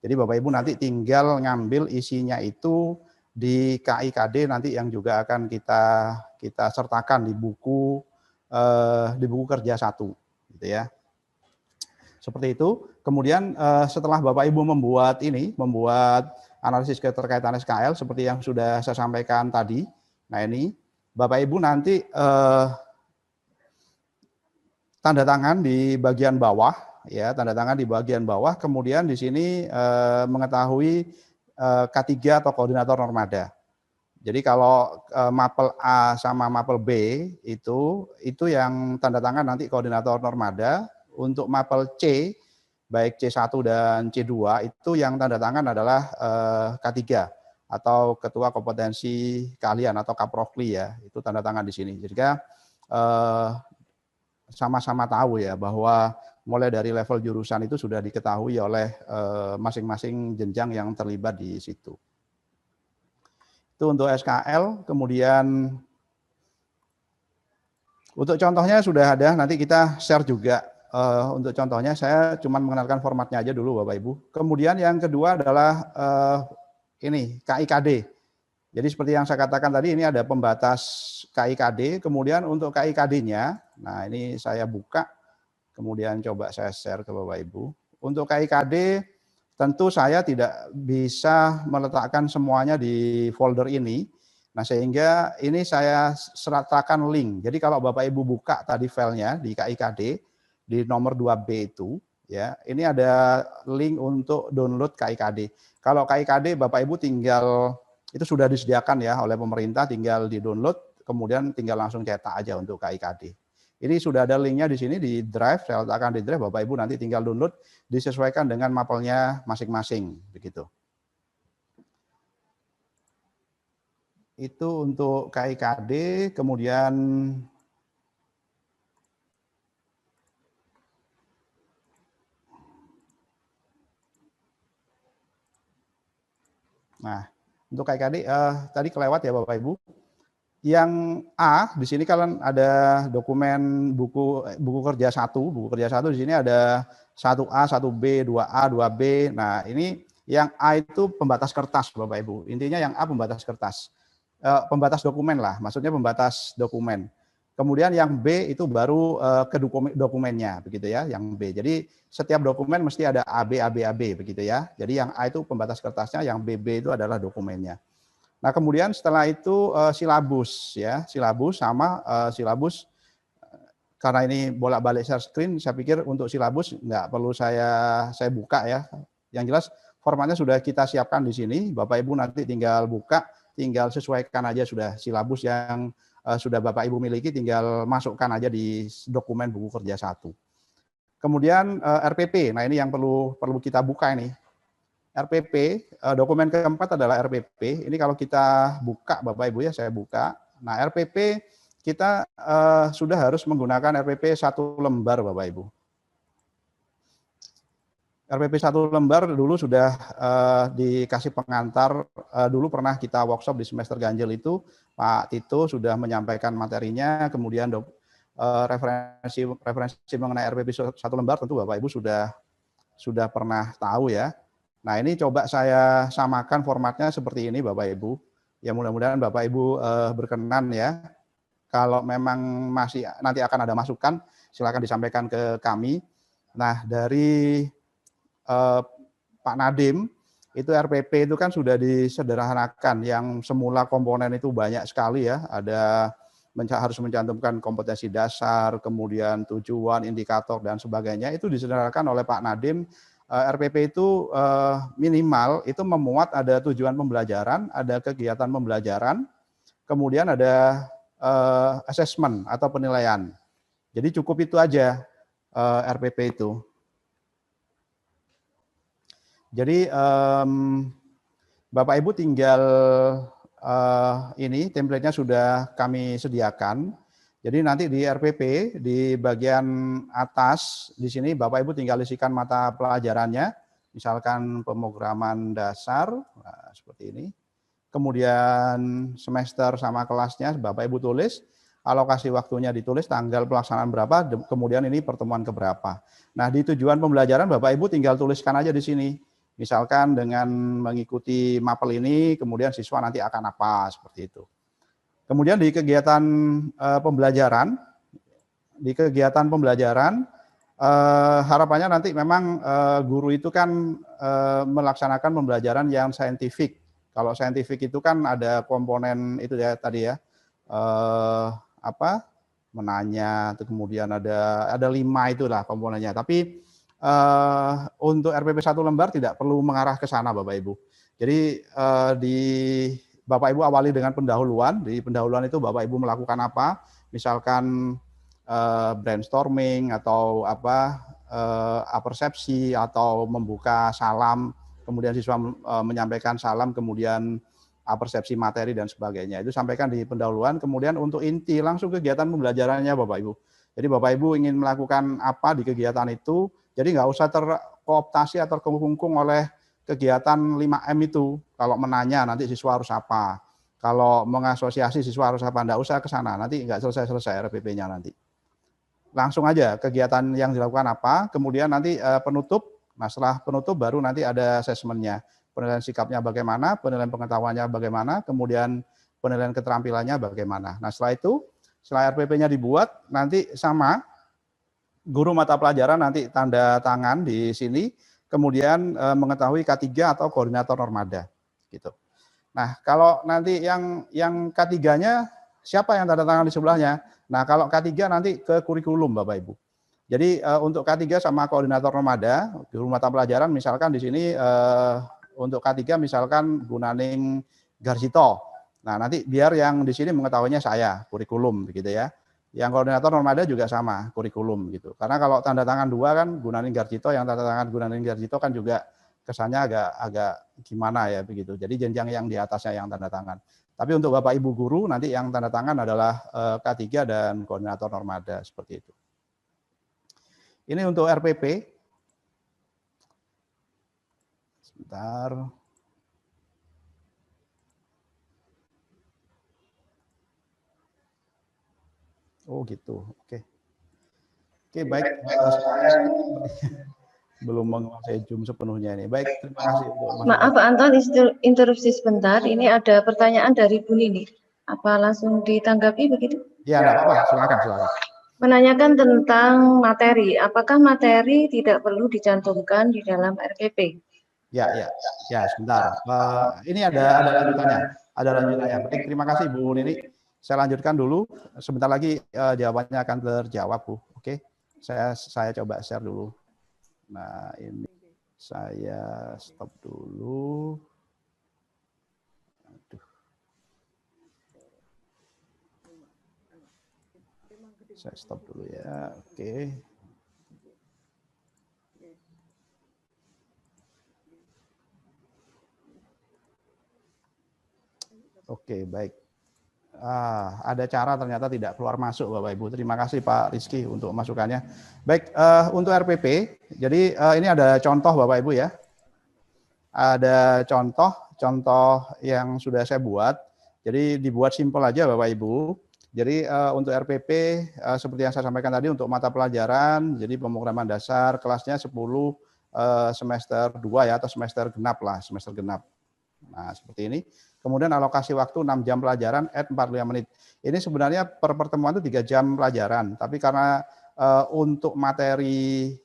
Jadi Bapak Ibu nanti tinggal ngambil isinya itu di KI-KD nanti yang juga akan kita sertakan di buku kerja 1 gitu ya. Seperti itu. Kemudian setelah Bapak Ibu membuat analisis keterkaitan SKL seperti yang sudah saya sampaikan tadi. Nah, ini Bapak Ibu nanti tanda tangan di bagian bawah, ya, tanda tangan di bagian bawah. Kemudian di sini mengetahui K3 atau koordinator normada. Jadi kalau mapel A sama mapel B itu yang tanda tangan nanti koordinator normada. Untuk mapel C, baik C1 dan C2 itu yang tanda tangan adalah K3 atau ketua kompetensi keahlian atau Kaprofli ya. Itu tanda tangan di sini. Jadi sama-sama tahu ya bahwa mulai dari level jurusan itu sudah diketahui oleh masing-masing jenjang yang terlibat di situ. Itu untuk SKL. Kemudian untuk contohnya sudah ada, nanti kita share juga. Untuk contohnya saya cuma mengenalkan formatnya aja dulu Bapak Ibu. Kemudian yang kedua adalah ini KIKD. Jadi seperti yang saya katakan tadi, ini ada pembatas KIKD, kemudian untuk KIKD-nya, nah ini saya buka, kemudian coba saya share ke Bapak Ibu. Untuk KIKD, tentu saya tidak bisa meletakkan semuanya di folder ini, nah sehingga ini saya sertakan link. Jadi kalau Bapak Ibu buka tadi filenya di KIKD, di nomor 2B itu, ya ini ada link untuk download KIKD. Kalau KIKD Bapak Ibu tinggal, itu sudah disediakan ya oleh pemerintah, tinggal di-download, kemudian tinggal langsung cetak aja untuk KIKD. Ini sudah ada linknya di sini di drive, saya letakkan di drive, Bapak Ibu nanti tinggal download, disesuaikan dengan mapelnya masing-masing, begitu. Itu untuk KIKD, kemudian nah, untuk KIKD tadi kelewat ya Bapak Ibu. Yang A di sini kalian ada dokumen buku kerja 1, buku kerja 1 di sini ada 1A, 1B, 2A, 2B. Nah, ini yang A itu pembatas kertas Bapak Ibu. Intinya yang A pembatas kertas. Pembatas dokumen lah, maksudnya pembatas dokumen. Kemudian yang B itu baru ke dokumennya begitu ya, yang B. Jadi setiap dokumen mesti ada AB, AB, AB begitu ya. Jadi yang A itu pembatas kertasnya, yang BB itu adalah dokumennya. Nah, kemudian setelah itu silabus ya, silabus sama silabus, karena ini bolak-balik share screen, saya pikir untuk silabus nggak perlu saya buka ya. Yang jelas formatnya sudah kita siapkan di sini, Bapak Ibu nanti tinggal buka, tinggal sesuaikan aja sudah silabus yang sudah Bapak Ibu miliki, tinggal masukkan aja di dokumen buku kerja 1. Kemudian RPP. Nah, ini yang perlu kita buka ini. RPP, dokumen keempat adalah RPP. Ini kalau kita buka, Bapak Ibu ya, saya buka. Nah, RPP kita sudah harus menggunakan RPP 1 lembar, Bapak Ibu. RPP 1 lembar dulu sudah dikasih pengantar, dulu pernah kita workshop di semester ganjil itu, Pak Tito sudah menyampaikan materinya, kemudian referensi mengenai RPP 1 lembar tentu Bapak Ibu sudah pernah tahu ya. Nah, ini coba saya samakan formatnya seperti ini Bapak Ibu. Ya mudah-mudahan Bapak Ibu berkenan ya. Kalau memang masih nanti akan ada masukan, silakan disampaikan ke kami. Nah, dari Pak Nadiem, itu RPP itu kan sudah disederhanakan, yang semula komponen itu banyak sekali ya, ada harus mencantumkan kompetensi dasar, kemudian tujuan, indikator, dan sebagainya, itu disederhanakan oleh Pak Nadiem. RPP itu minimal itu memuat ada tujuan pembelajaran, ada kegiatan pembelajaran, kemudian ada assessment atau penilaian. Jadi cukup itu aja RPP itu. Jadi Bapak Ibu tinggal ini template-nya sudah kami sediakan. Jadi nanti di RPP di bagian atas di sini Bapak Ibu tinggal isikan mata pelajarannya, misalkan pemrograman dasar seperti ini. Kemudian semester sama kelasnya Bapak Ibu tulis, alokasi waktunya ditulis, tanggal pelaksanaan berapa, kemudian ini pertemuan keberapa. Nah, di tujuan pembelajaran Bapak Ibu tinggal tuliskan aja di sini. Misalkan dengan mengikuti mapel ini, kemudian siswa nanti akan apa, seperti itu. Kemudian di kegiatan pembelajaran, harapannya nanti memang guru itu kan melaksanakan pembelajaran yang saintifik. Kalau saintifik itu kan ada komponen itu ya tadi ya, menanya, kemudian ada 5 itulah komponennya. Tapi untuk RPP 1 lembar tidak perlu mengarah ke sana Bapak Ibu. Jadi Bapak Ibu awali dengan pendahuluan. Di pendahuluan itu Bapak Ibu melakukan apa? Misalkan brainstorming atau persepsi atau membuka salam, kemudian siswa menyampaikan salam, kemudian persepsi materi dan sebagainya. Itu sampaikan di pendahuluan. Kemudian untuk inti langsung kegiatan pembelajarannya Bapak Ibu. Jadi Bapak Ibu ingin melakukan apa di kegiatan itu, jadi nggak usah terkooptasi atau terkungkung oleh kegiatan 5M itu. Kalau menanya nanti siswa harus apa. Kalau mengasosiasi siswa harus apa, enggak usah ke sana. Nanti enggak selesai RPP-nya nanti. Langsung aja kegiatan yang dilakukan apa, kemudian nanti penutup. Nah, setelah penutup baru nanti ada asesmennya. Penilaian sikapnya bagaimana, penilaian pengetahuannya bagaimana, kemudian penilaian keterampilannya bagaimana. Nah, setelah itu, setelah RPP-nya dibuat, nanti sama guru mata pelajaran nanti tanda tangan di sini, kemudian mengetahui K3 atau koordinator normada gitu. Nah, kalau nanti yang K3-nya siapa yang tanda tangan di sebelahnya? Nah, kalau K3 nanti ke kurikulum Bapak Ibu. Jadi untuk K3 sama koordinator normada, guru mata pelajaran misalkan di sini untuk K3 misalkan Gunaning Garsito. Nah, nanti biar yang di sini mengetahuinya saya, kurikulum begitu ya. Yang koordinator normada juga sama, kurikulum gitu. Karena kalau tanda tangan 2 kan Gunaning Garjito, yang tanda tangan Gunaning Garjito kan juga kesannya agak gimana ya begitu. Jadi jenjang yang di atasnya yang tanda tangan. Tapi untuk Bapak Ibu guru nanti yang tanda tangan adalah K3 dan koordinator normada seperti itu. Ini untuk RPP. Sebentar. Oh gitu, oke. Oke, baik. Saya belum menguasai Zoom sepenuhnya ini. Baik, terima kasih untuk Maaf Pak Anton, interupsi sebentar. Ini ada pertanyaan dari Bu Nini. Apa langsung ditanggapi begitu? Ya, enggak apa-apa. Silakan. Menanyakan tentang materi. Apakah materi tidak perlu dicantumkan di dalam RPP? Ya, sebentar. Ini ada lanjutannya. Baik, terima kasih Bu Nini. Saya lanjutkan dulu. Sebentar lagi jawabannya akan terjawab, Bu. Oke. Saya coba share dulu. Nah, ini saya stop dulu. Aduh. Saya stop dulu ya. Oke. Oke, baik. Ada cara ternyata tidak keluar masuk Bapak Ibu. Terima kasih Pak Rizky untuk masukannya. Baik, untuk RPP, jadi ini ada contoh Bapak Ibu ya. Ada contoh yang sudah saya buat. Jadi dibuat simpel aja Bapak Ibu. Jadi untuk RPP seperti yang saya sampaikan tadi untuk mata pelajaran, jadi pemrograman dasar kelasnya 10 semester 2 ya, atau semester genap lah, semester genap. Nah, seperti ini. Kemudian alokasi waktu 6 jam pelajaran, 45 menit. Ini sebenarnya per pertemuan itu 3 jam pelajaran, tapi karena untuk materi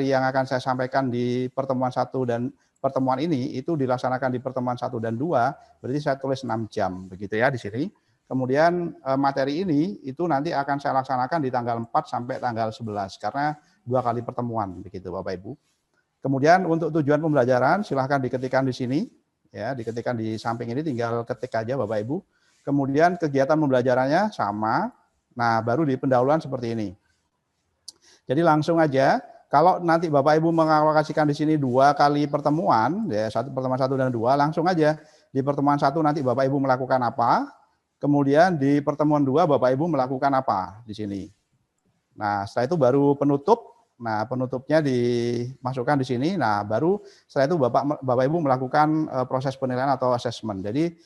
yang akan saya sampaikan di pertemuan 1 dan pertemuan ini itu dilaksanakan di pertemuan 1 dan 2, berarti saya tulis 6 jam begitu ya di sini. Kemudian materi ini itu nanti akan saya laksanakan di tanggal 4 sampai tanggal 11 karena 2 kali pertemuan begitu Bapak Ibu. Kemudian untuk tujuan pembelajaran silahkan diketikkan di sini. Ya, diketikkan di samping ini, tinggal ketik aja Bapak Ibu. Kemudian kegiatan pembelajarannya sama. Nah, baru di pendahuluan seperti ini. Jadi langsung aja, kalau nanti Bapak Ibu mengalokasikan di sini 2 kali pertemuan, ya pertemuan 1 dan 2, langsung aja di pertemuan 1 nanti Bapak Ibu melakukan apa, kemudian di pertemuan 2 Bapak Ibu melakukan apa di sini. Nah, setelah itu baru penutup. Nah, penutupnya dimasukkan di sini. Nah, baru setelah itu Bapak Ibu melakukan proses penilaian atau assessment. Jadi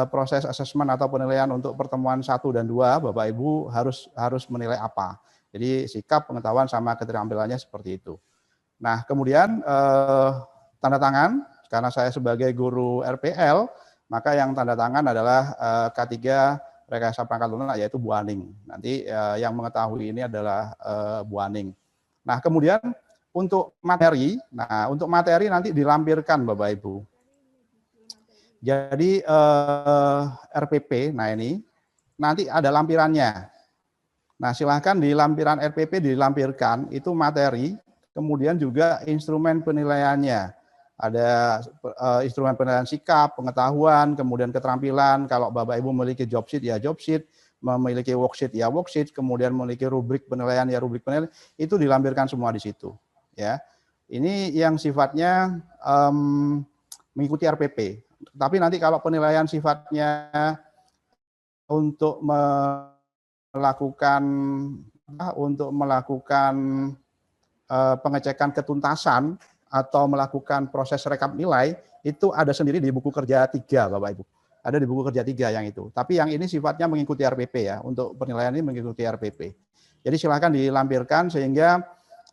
proses assessment atau penilaian untuk pertemuan 1 dan 2 Bapak Ibu harus menilai apa. Jadi sikap, pengetahuan sama keterampilannya seperti itu. Nah, kemudian tanda tangan, karena saya sebagai guru RPL, maka yang tanda tangan adalah K3 Rekayasa Perangkat Lunak, yaitu Bu Aning. Nanti yang mengetahui ini adalah Bu Aning. Nah, kemudian untuk materi, nanti dilampirkan Bapak Ibu. Jadi RPP, nah ini nanti ada lampirannya. Nah, silahkan di lampiran RPP dilampirkan itu materi, kemudian juga instrumen penilaiannya. Ada instrumen penilaian sikap, pengetahuan, kemudian keterampilan. Kalau Bapak Ibu memiliki job sheet ya job sheet, memiliki worksheet ya worksheet, kemudian memiliki rubrik penilaian ya rubrik penilaian, itu dilampirkan semua di situ. Ya, ini yang sifatnya mengikuti RPP. Tapi nanti kalau penilaian sifatnya untuk melakukan pengecekan ketuntasan atau melakukan proses rekap nilai, itu ada sendiri di buku kerja 3 Bapak Ibu. Ada di buku kerja 3 yang itu. Tapi yang ini sifatnya mengikuti RPP ya. Untuk penilaian ini mengikuti RPP. Jadi silakan dilampirkan sehingga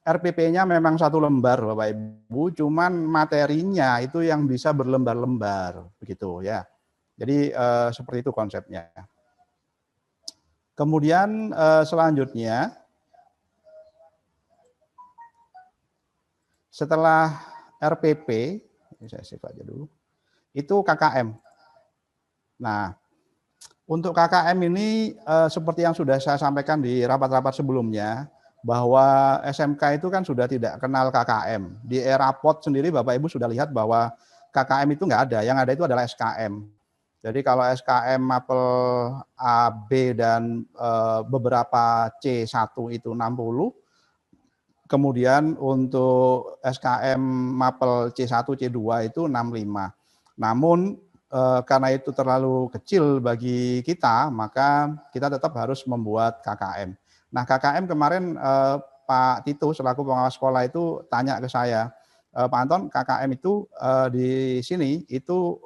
RPP-nya memang 1 lembar Bapak Ibu, cuman materinya itu yang bisa berlembar-lembar begitu ya. Jadi seperti itu konsepnya. Kemudian selanjutnya setelah RPP, ini saya save aja dulu. Itu KKM. Nah, untuk KKM ini seperti yang sudah saya sampaikan di rapat-rapat sebelumnya, bahwa SMK itu kan sudah tidak kenal KKM. Di era POT sendiri Bapak Ibu sudah lihat bahwa KKM itu nggak ada, yang ada itu adalah SKM. Jadi kalau SKM mapel A, B, dan beberapa C1 itu 60, kemudian untuk SKM mapel C1, C2 itu 65. Namun karena itu terlalu kecil bagi kita, maka kita tetap harus membuat KKM. Nah, KKM kemarin Pak Tito selaku pengawas sekolah itu tanya ke saya, Pak Anton, KKM itu di sini itu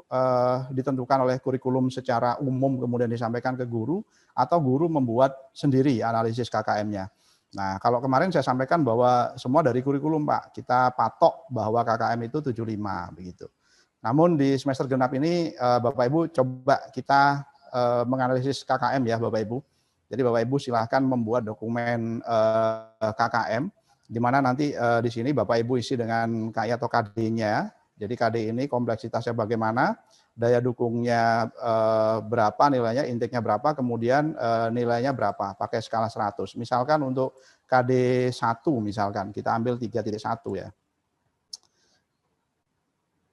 ditentukan oleh kurikulum secara umum kemudian disampaikan ke guru, atau guru membuat sendiri analisis KKM-nya. Nah, kalau kemarin saya sampaikan bahwa semua dari kurikulum Pak, kita patok bahwa KKM itu 75 begitu. Namun di semester genap ini Bapak Ibu coba kita menganalisis KKM ya Bapak Ibu. Jadi Bapak Ibu silahkan membuat dokumen KKM, di mana nanti di sini Bapak Ibu isi dengan KI atau KD-nya. Jadi KD ini kompleksitasnya bagaimana, daya dukungnya berapa, nilainya, intiknya berapa, kemudian nilainya berapa, pakai skala 100. Misalkan untuk KD 1 misalkan, kita ambil 3.1 ya.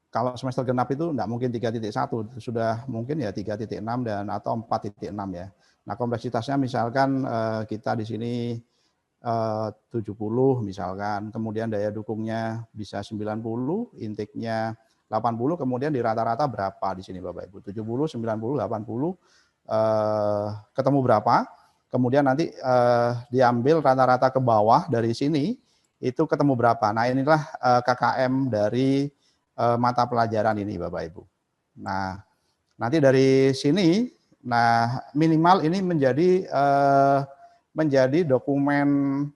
Kalau semester genap itu enggak mungkin 3.1, sudah mungkin ya 3.6 dan atau 4.6 ya. Nah, kompleksitasnya misalkan kita di sini 70 misalkan, kemudian daya dukungnya bisa 90, intiknya 80, kemudian di rata-rata berapa di sini Bapak Ibu? 70, 90, 80, ketemu berapa? Kemudian nanti diambil rata-rata ke bawah dari sini, itu ketemu berapa. Nah inilah KKM dari mata pelajaran ini Bapak Ibu. Nah nanti dari sini, nah minimal ini menjadi dokumen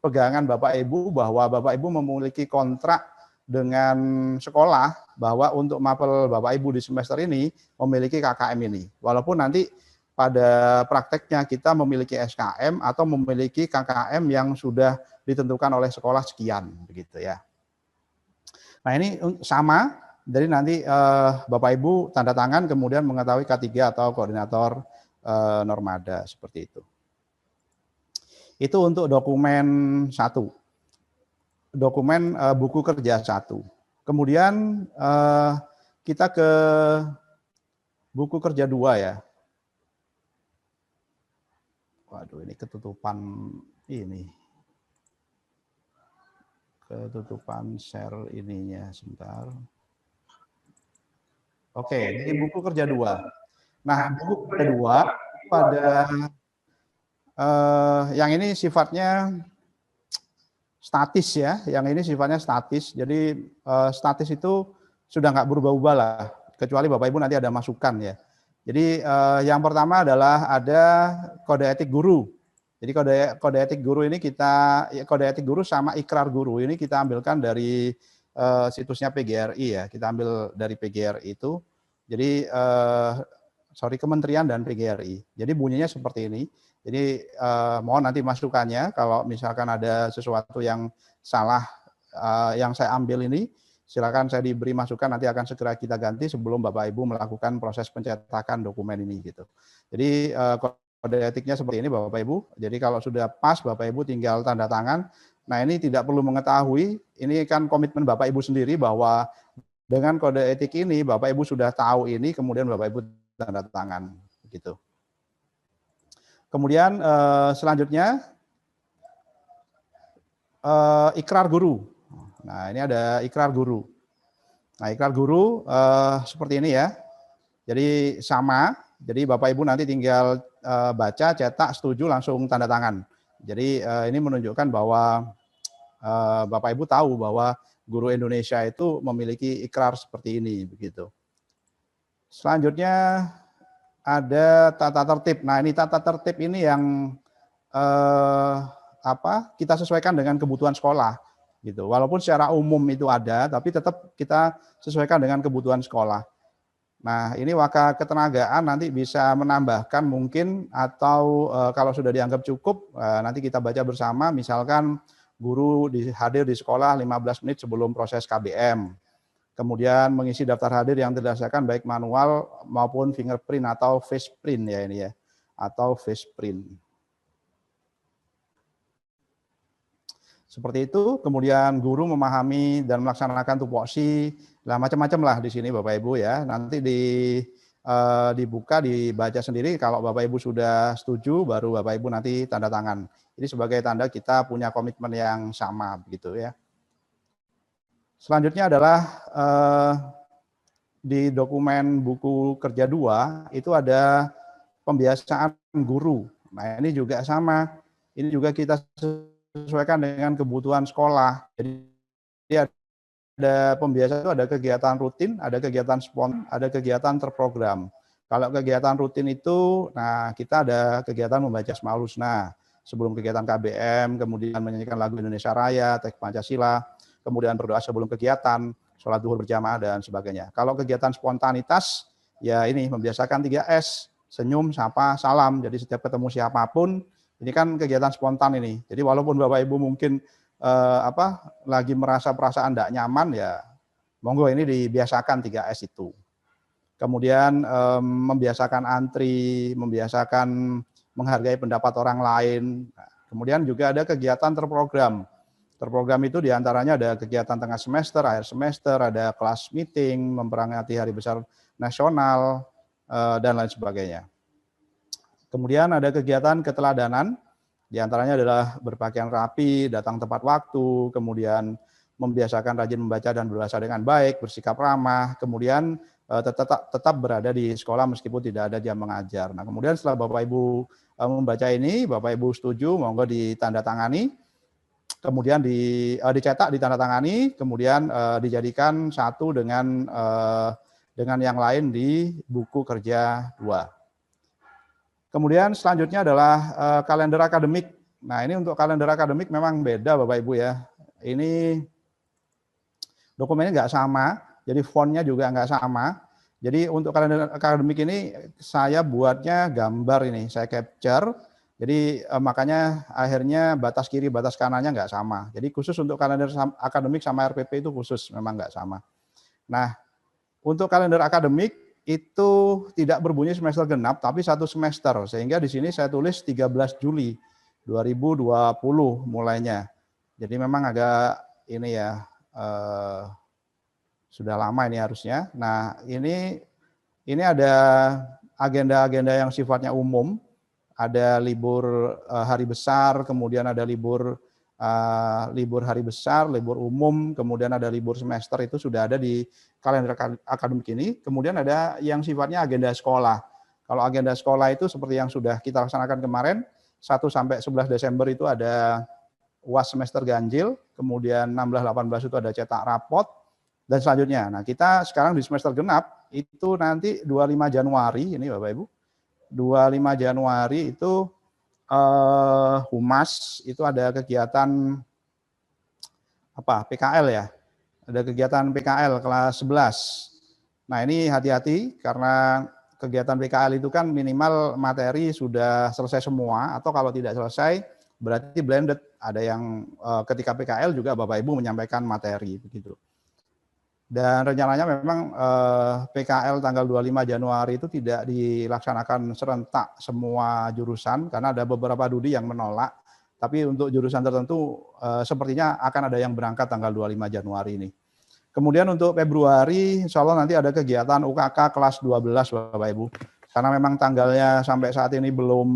pegangan Bapak Ibu bahwa Bapak Ibu memiliki kontrak dengan sekolah bahwa untuk mapel Bapak Ibu di semester ini memiliki KKM ini. Walaupun nanti pada prakteknya kita memiliki SKM atau memiliki KKM yang sudah ditentukan oleh sekolah sekian, begitu ya. Nah ini sama, jadi nanti Bapak Ibu tanda tangan kemudian mengetahui K3 atau koordinator Normada seperti itu. Itu untuk dokumen 1. Dokumen buku kerja 1. Kemudian kita ke buku kerja 2 ya. Waduh, ini ketutupan ini. Ketutupan share ininya sebentar. Oke, ini buku kerja 2. Nah, buku kerja 2 pada yang ini sifatnya statis ya, yang ini sifatnya statis. Jadi statis itu sudah nggak berubah-ubah lah, kecuali Bapak Ibu nanti ada masukan ya. Jadi yang pertama adalah ada kode etik guru. Jadi kode etik guru ini kode etik guru sama ikrar guru ini kita ambilkan dari situsnya PGRI ya. Kita ambil dari PGRI itu. Jadi Kementerian dan PGRI. Jadi bunyinya seperti ini. Jadi mohon nanti masukannya kalau misalkan ada sesuatu yang salah yang saya ambil ini, silakan saya diberi masukan, nanti akan segera kita ganti sebelum Bapak Ibu melakukan proses pencetakan dokumen ini gitu. Jadi kode etiknya seperti ini Bapak Ibu. Jadi kalau sudah pas Bapak Ibu tinggal tanda tangan. Nah ini tidak perlu mengetahui, ini kan komitmen Bapak Ibu sendiri bahwa dengan kode etik ini Bapak Ibu sudah tahu ini, kemudian Bapak Ibu tanda tangan gitu. Kemudian selanjutnya ikrar guru. Nah ini ada ikrar guru. Nah ikrar guru seperti ini ya. Jadi sama. Jadi Bapak Ibu nanti tinggal baca, cetak, setuju, langsung tanda tangan. Jadi ini menunjukkan bahwa Bapak Ibu tahu bahwa guru Indonesia itu memiliki ikrar seperti ini, begitu. Selanjutnya ada tata tertib. Nah ini tata tertib ini yang kita sesuaikan dengan kebutuhan sekolah, gitu. Walaupun secara umum itu ada, tapi tetap kita sesuaikan dengan kebutuhan sekolah. Nah, ini Waka Ketenagaan nanti bisa menambahkan mungkin atau kalau sudah dianggap cukup nanti kita baca bersama, misalkan guru hadir di sekolah 15 menit sebelum proses KBM. Kemudian mengisi daftar hadir yang terdasarkan baik manual maupun fingerprint atau face print ya ini ya, atau face print. Seperti itu, kemudian guru memahami dan melaksanakan tupoksi, lah macam-macam lah di sini Bapak Ibu ya. Nanti dibuka, dibaca sendiri. Kalau Bapak Ibu sudah setuju, baru Bapak Ibu nanti tanda tangan. Ini sebagai tanda kita punya komitmen yang sama, begitu ya. Selanjutnya adalah di dokumen buku kerja 2 itu ada pembiasaan guru. Nah ini juga sama. Ini juga kita sesuaikan dengan kebutuhan sekolah. Jadi ada pembiasaan itu ada kegiatan rutin, ada kegiatan spontan, ada kegiatan terprogram. Kalau kegiatan rutin itu, nah kita ada kegiatan membaca Asmaul Husna sebelum kegiatan KBM, kemudian menyanyikan lagu Indonesia Raya, teks Pancasila, kemudian berdoa sebelum kegiatan, sholat zuhur berjamaah dan sebagainya. Kalau kegiatan spontanitas, ya ini membiasakan 3S, senyum, sapa, salam. Jadi setiap ketemu siapapun, ini kan kegiatan spontan ini. Jadi walaupun Bapak Ibu mungkin lagi merasa perasaan tidak nyaman ya, monggo ini dibiasakan 3S itu. Kemudian membiasakan antri, membiasakan menghargai pendapat orang lain. Kemudian juga ada kegiatan terprogram. Terprogram itu diantaranya ada kegiatan tengah semester, akhir semester, ada kelas meeting, memperingati hari besar nasional, dan lain sebagainya. Kemudian ada kegiatan keteladanan, diantaranya adalah berpakaian rapi, datang tepat waktu, kemudian membiasakan rajin membaca dan berbahasa dengan baik, bersikap ramah, kemudian tetap berada di sekolah meskipun tidak ada jam mengajar. Nah, kemudian setelah Bapak Ibu membaca ini, Bapak Ibu setuju, monggo ditandatangani, kemudian dicetak, ditandatangani, kemudian dijadikan satu dengan yang lain di buku kerja 2. Kemudian selanjutnya adalah kalender akademik. Nah, ini untuk kalender akademik memang beda Bapak Ibu ya. Ini dokumennya nggak sama, jadi fontnya juga nggak sama. Jadi untuk kalender akademik ini saya buatnya gambar ini, saya capture. Jadi makanya akhirnya batas kiri, batas kanannya nggak sama. Jadi khusus untuk kalender akademik sama RPP itu khusus, memang nggak sama. Nah, untuk kalender akademik itu tidak berbunyi semester genap, tapi 1 semester. Sehingga di sini saya tulis 13 Juli 2020 mulainya. Jadi memang agak ini ya, sudah lama ini harusnya. Nah, ini ada agenda-agenda yang sifatnya umum. Ada libur hari besar, kemudian ada libur hari besar, libur umum, kemudian ada libur semester, itu sudah ada di kalender akademik ini. Kemudian ada yang sifatnya agenda sekolah. Kalau agenda sekolah itu seperti yang sudah kita laksanakan kemarin, 1 sampai 11 Desember itu ada UAS semester ganjil, kemudian 16-18 itu ada cetak rapot, dan selanjutnya. Nah, kita sekarang di semester genap, itu nanti 25 Januari, ini Bapak Ibu, 25 Januari itu Humas, itu ada kegiatan PKL ya, ada kegiatan PKL kelas 11. Nah, ini hati-hati karena kegiatan PKL itu kan minimal materi sudah selesai semua, atau kalau tidak selesai berarti blended. Ada yang ketika PKL juga Bapak Ibu menyampaikan materi begitu. Dan rencananya memang PKL tanggal 25 Januari itu tidak dilaksanakan serentak semua jurusan karena ada beberapa DUDI yang menolak. Tapi untuk jurusan tertentu sepertinya akan ada yang berangkat tanggal 25 Januari ini. Kemudian untuk Februari insya Allah nanti ada kegiatan UKK kelas 12 Bapak Ibu. Karena memang tanggalnya sampai saat ini belum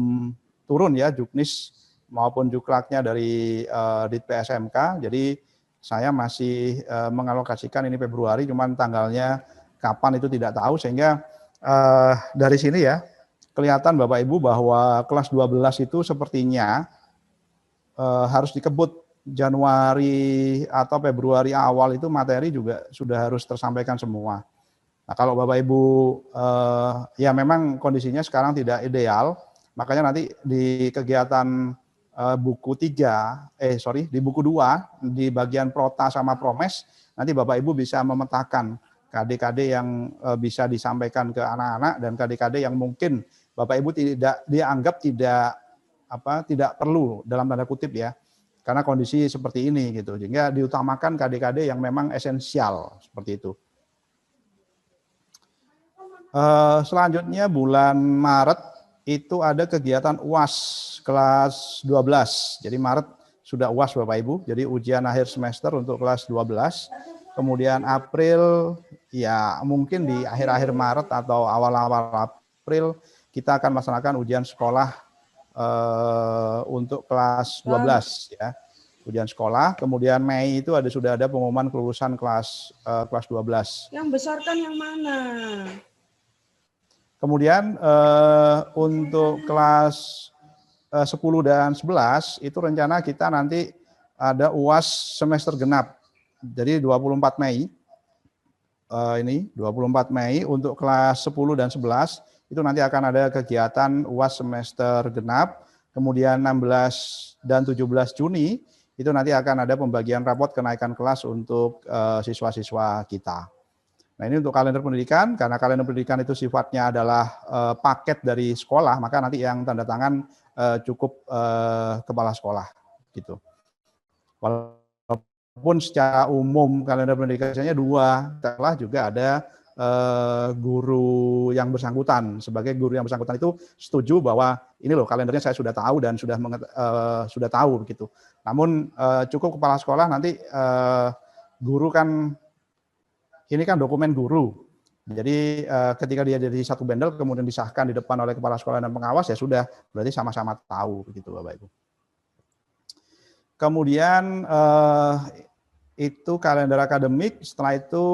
turun ya Juknis maupun Juklaknya dari Ditp SMK. Jadi saya masih mengalokasikan ini Februari, cuman tanggalnya kapan itu tidak tahu, sehingga dari sini ya kelihatan Bapak Ibu bahwa kelas 12 itu sepertinya harus dikebut Januari atau Februari awal itu materi juga sudah harus tersampaikan semua. Nah, kalau Bapak Ibu ya memang kondisinya sekarang tidak ideal, makanya nanti di kegiatan buku 3, di buku 2, di bagian prota sama promes, nanti Bapak Ibu bisa memetakan KD-KD yang bisa disampaikan ke anak-anak dan KD-KD yang mungkin Bapak Ibu tidak dianggap tidak perlu dalam tanda kutip ya, karena kondisi seperti ini gitu, sehingga diutamakan KD-KD yang memang esensial seperti itu. Selanjutnya bulan Maret itu ada kegiatan UAS kelas 12. Jadi Maret sudah UAS Bapak Ibu, jadi ujian akhir semester untuk kelas 12. Kemudian April, ya mungkin di akhir-akhir Maret atau awal-awal April, kita akan melaksanakan ujian sekolah untuk kelas 12 ya. Ujian sekolah, kemudian Mei itu sudah ada pengumuman kelulusan kelas 12. Yang besar kan yang mana? Kemudian untuk kelas 10 dan 11 itu rencana kita nanti ada UAS semester genap. Jadi 24 Mei ini 24 Mei untuk kelas 10 dan 11 itu nanti akan ada kegiatan UAS semester genap. Kemudian 16 dan 17 Juni itu nanti akan ada pembagian rapot kenaikan kelas untuk siswa-siswa kita. Nah, ini untuk kalender pendidikan, karena kalender pendidikan itu sifatnya adalah paket dari sekolah, maka nanti yang tanda tangan cukup kepala sekolah gitu. Walaupun secara umum kalender pendidikannya 2, setelah juga ada guru yang bersangkutan. Sebagai guru yang bersangkutan itu setuju bahwa ini loh kalendernya saya sudah tahu dan sudah tahu begitu. Namun cukup kepala sekolah nanti guru kan ini kan dokumen guru. Jadi ketika dia jadi satu bundle kemudian disahkan di depan oleh kepala sekolah dan pengawas ya sudah, berarti sama-sama tahu begitu Bapak Ibu. Kemudian itu kalender akademik, setelah itu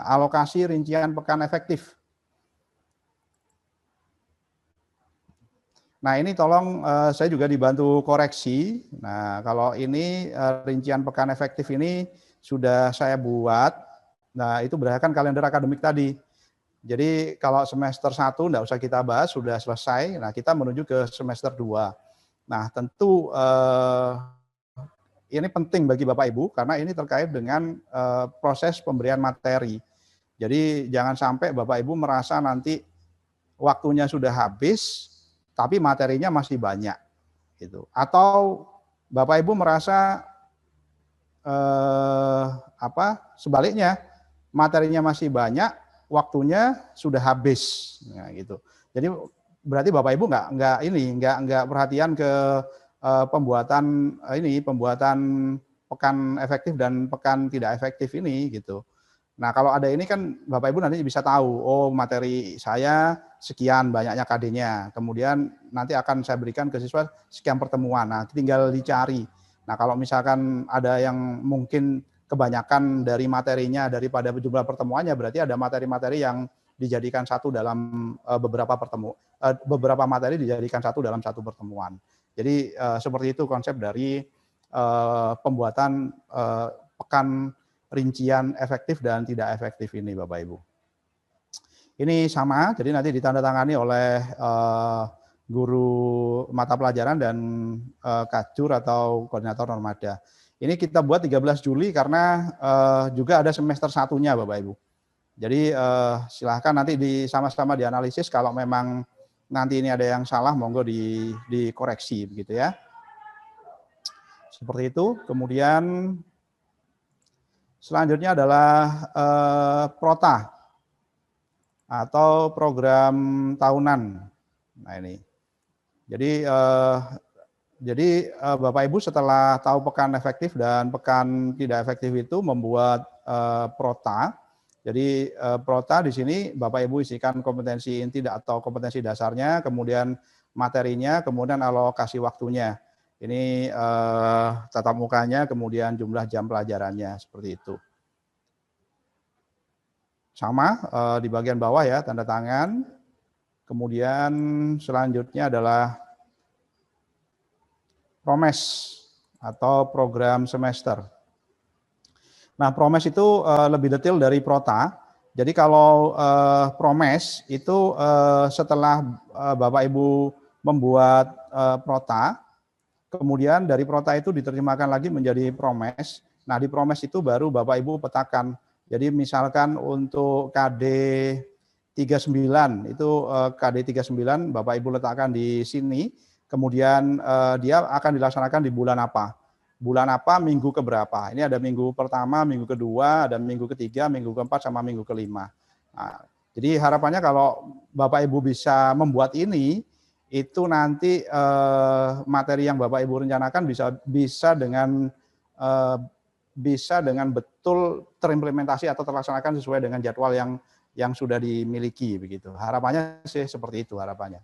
alokasi rincian pekan efektif. Nah ini tolong saya juga dibantu koreksi. Nah kalau ini rincian pekan efektif ini sudah saya buat. Nah itu berdasarkan kalender akademik tadi. Jadi kalau semester 1 enggak usah kita bahas, sudah selesai. Nah kita menuju ke semester 2. Nah tentu ini penting bagi Bapak Ibu karena ini terkait dengan proses pemberian materi. Jadi jangan sampai Bapak Ibu merasa nanti waktunya sudah habis, tapi materinya masih banyak, gitu. Atau Bapak Ibu merasa sebaliknya materinya masih banyak, waktunya sudah habis, nah, gitu. Jadi berarti Bapak Ibu nggak perhatian ke pembuatan pekan efektif dan pekan tidak efektif ini, gitu. Nah, kalau ada ini kan Bapak Ibu nanti bisa tahu, oh materi saya sekian banyaknya KD-nya. Kemudian nanti akan saya berikan ke siswa sekian pertemuan. Nah, tinggal dicari. Nah, kalau misalkan ada yang mungkin kebanyakan dari materinya daripada jumlah pertemuannya, berarti ada materi-materi yang dijadikan satu dalam beberapa materi dijadikan satu dalam satu pertemuan. Jadi seperti itu konsep dari pembuatan pekan rincian efektif dan tidak efektif ini Bapak Ibu. Ini sama, jadi nanti ditandatangani oleh guru mata pelajaran dan kajur atau koordinator normada. Ini kita buat 13 Juli karena juga ada semester satunya Bapak Ibu. Jadi silahkan nanti sama-sama dianalisis, kalau memang nanti ini ada yang salah monggo dikoreksi begitu ya. Seperti itu. Kemudian selanjutnya adalah Prota atau program tahunan. Nah ini. Jadi Bapak Ibu setelah tahu pekan efektif dan pekan tidak efektif itu membuat Prota. Jadi Prota di sini Bapak Ibu isikan kompetensi inti atau kompetensi dasarnya, kemudian materinya, kemudian alokasi waktunya. Ini tatap mukanya, kemudian jumlah jam pelajarannya, seperti itu. Sama di bagian bawah ya, tanda tangan. Kemudian selanjutnya adalah Promes atau program semester. Nah, Promes itu lebih detail dari Prota. Jadi kalau Promes itu setelah Bapak Ibu membuat Prota, kemudian dari Prota itu diterjemahkan lagi menjadi Promes. Nah, di Promes itu baru Bapak Ibu petakan. Jadi misalkan untuk KD 39 itu KD 39 Bapak Ibu letakkan di sini, kemudian dia akan dilaksanakan di bulan apa? Bulan apa, minggu keberapa? Ini ada minggu pertama, minggu kedua, ada minggu ketiga, minggu keempat, sama minggu kelima. Nah, jadi harapannya kalau Bapak Ibu bisa membuat ini, itu nanti materi yang Bapak Ibu rencanakan bisa dengan betul terimplementasi atau terlaksanakan sesuai dengan jadwal yang sudah dimiliki begitu. Harapannya sih seperti itu harapannya.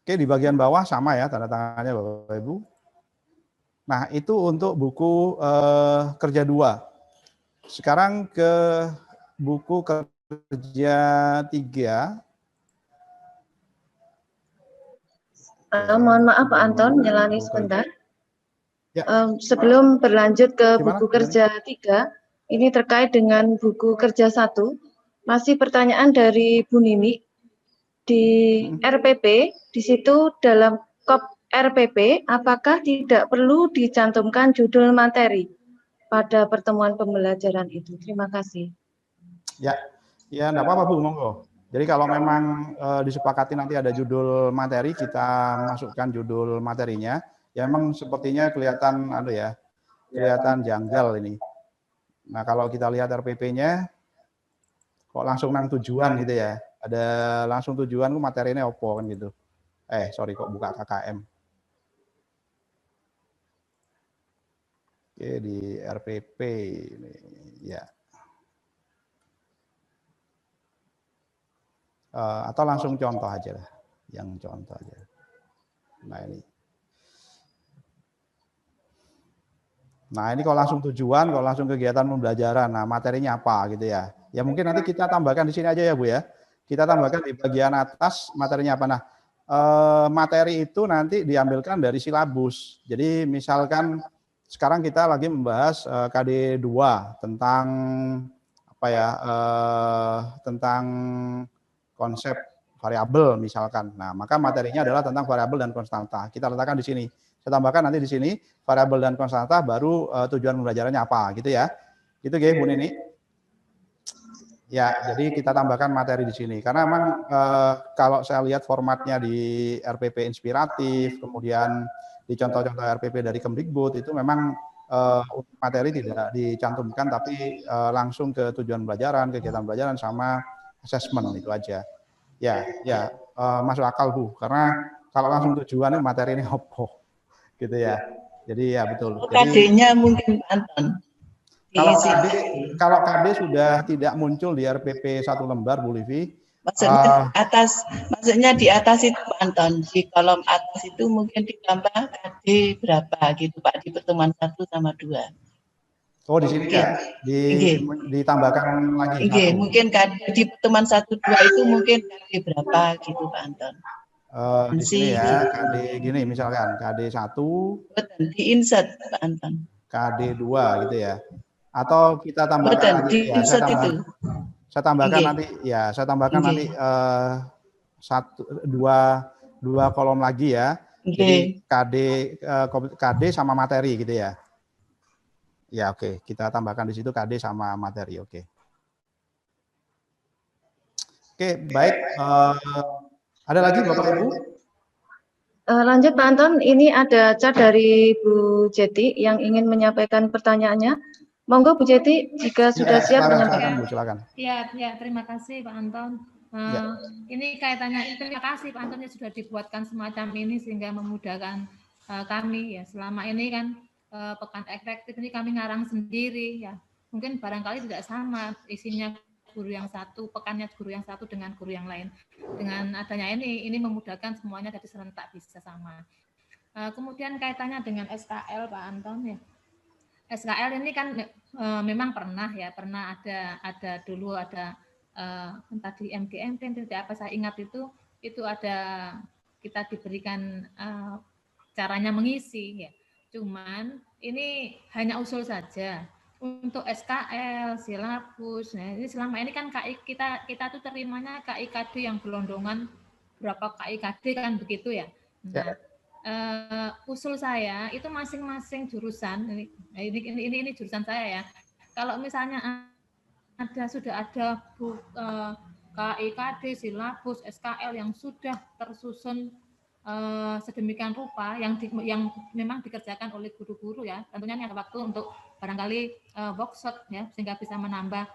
Oke, di bagian bawah sama ya tanda tangannya Bapak Ibu. Nah, itu untuk buku kerja 2. Sekarang ke buku kerja 3. Mohon maaf Pak Anton, nyelani sebentar. Ya. Sebelum berlanjut ke buku kerja 3, ini terkait dengan buku kerja 1, masih pertanyaan dari Bu Nini. Di RPP, di situ dalam kop RPP, apakah tidak perlu dicantumkan judul materi pada pertemuan pembelajaran itu? Terima kasih. Ya, enggak apa-apa Bu, monggo. Jadi kalau memang disepakati nanti ada judul materi, kita masukkan judul materinya. Ya memang sepertinya kelihatan kelihatan janggal ini. Nah, kalau kita lihat RPP-nya kok langsung nang tujuan gitu ya. Ada langsung tujuan materinya opo kan gitu. Sorry kok buka KKM. Oke, di RPP ini ya. Atau langsung contoh aja lah. Yang contoh aja. Nah, ini. Nah, ini kalau langsung tujuan, kalau langsung kegiatan pembelajaran, nah materinya apa gitu ya. Ya mungkin nanti kita tambahkan di sini aja ya Bu ya. Kita tambahkan di bagian atas materinya apa. Nah, materi itu nanti diambilkan dari silabus. Jadi misalkan sekarang kita lagi membahas KD 2 tentang apa ya, tentang konsep variabel misalkan. Nah, maka materinya adalah tentang variabel dan konstanta. Kita letakkan di sini. Saya tambahkan nanti di sini variabel dan konstanta baru tujuan pembelajarannya apa gitu ya. Gitu ya Bu Nini. Ya, jadi kita tambahkan materi di sini karena memang kalau saya lihat formatnya di RPP inspiratif, kemudian di contoh-contoh RPP dari Kemdikbud itu memang materi tidak dicantumkan tapi langsung ke tujuan pembelajaran, kegiatan pembelajaran sama assessment itu aja. Ya, masuk akal Bu, karena kalau langsung tujuannya materi ini opo gitu ya. Jadi ya betul. KD-nya mungkin Anton. Kalau KD sudah tidak muncul di RPP 1 lembar Bu Livi. Maksudnya di atas itu Pak Anton, di kolom atas itu mungkin ditambah KD berapa gitu Pak di pertemuan 1 sama 2. Oh di sini ya, ditambahkan lagi. Mungkin KD di pertemuan 1 2 itu mungkin KD berapa gitu Pak Anton. Di sini ya, KD gini misalkan KD 1 di insert Pak Anton. KD 2 gitu ya. Atau kita tambahkan lagi ya, saya tambahkan nanti ya, saya tambahkan nanti dua kolom lagi ya. Jadi KD sama materi gitu ya. Ya oke, kita tambahkan di situ KD sama materi. Oke, baik. Ada lagi Bapak Ibu? Lanjut Pak Anton, ini ada chat dari Bu Jeti yang ingin menyampaikan pertanyaannya. Monggo Bu Jeti, jika sudah siap menyampaikan. Silakan. Ya, terima kasih Pak Anton. Ini kaitannya, terima kasih Pak Anton yang sudah dibuatkan semacam ini sehingga memudahkan kami ya. Selama ini kan pekan efektif ini kami ngarang sendiri ya. Mungkin barangkali tidak sama isinya guru yang satu, pekannya guru yang satu dengan guru yang lain. Dengan adanya ini memudahkan semuanya jadi serentak bisa sama. Kemudian kaitannya dengan SKL Pak Anton ya. SKL ini kan memang pernah ada dulu tadi MGMT tidak apa saya ingat itu ada kita diberikan caranya mengisi ya. Cuman ini hanya usul saja. Untuk SKL, silabus, nah ini selama ini kan kita tuh terimanya KIKD yang gelondongan berapa KIKD kan begitu ya. Nah, usul saya itu masing-masing jurusan ini jurusan saya ya. Kalau misalnya sudah ada KIKD, silabus, SKL yang sudah tersusun sedemikian rupa yang memang dikerjakan oleh guru-guru ya, tentunya ini ada waktu untuk barangkali workshop ya sehingga bisa menambah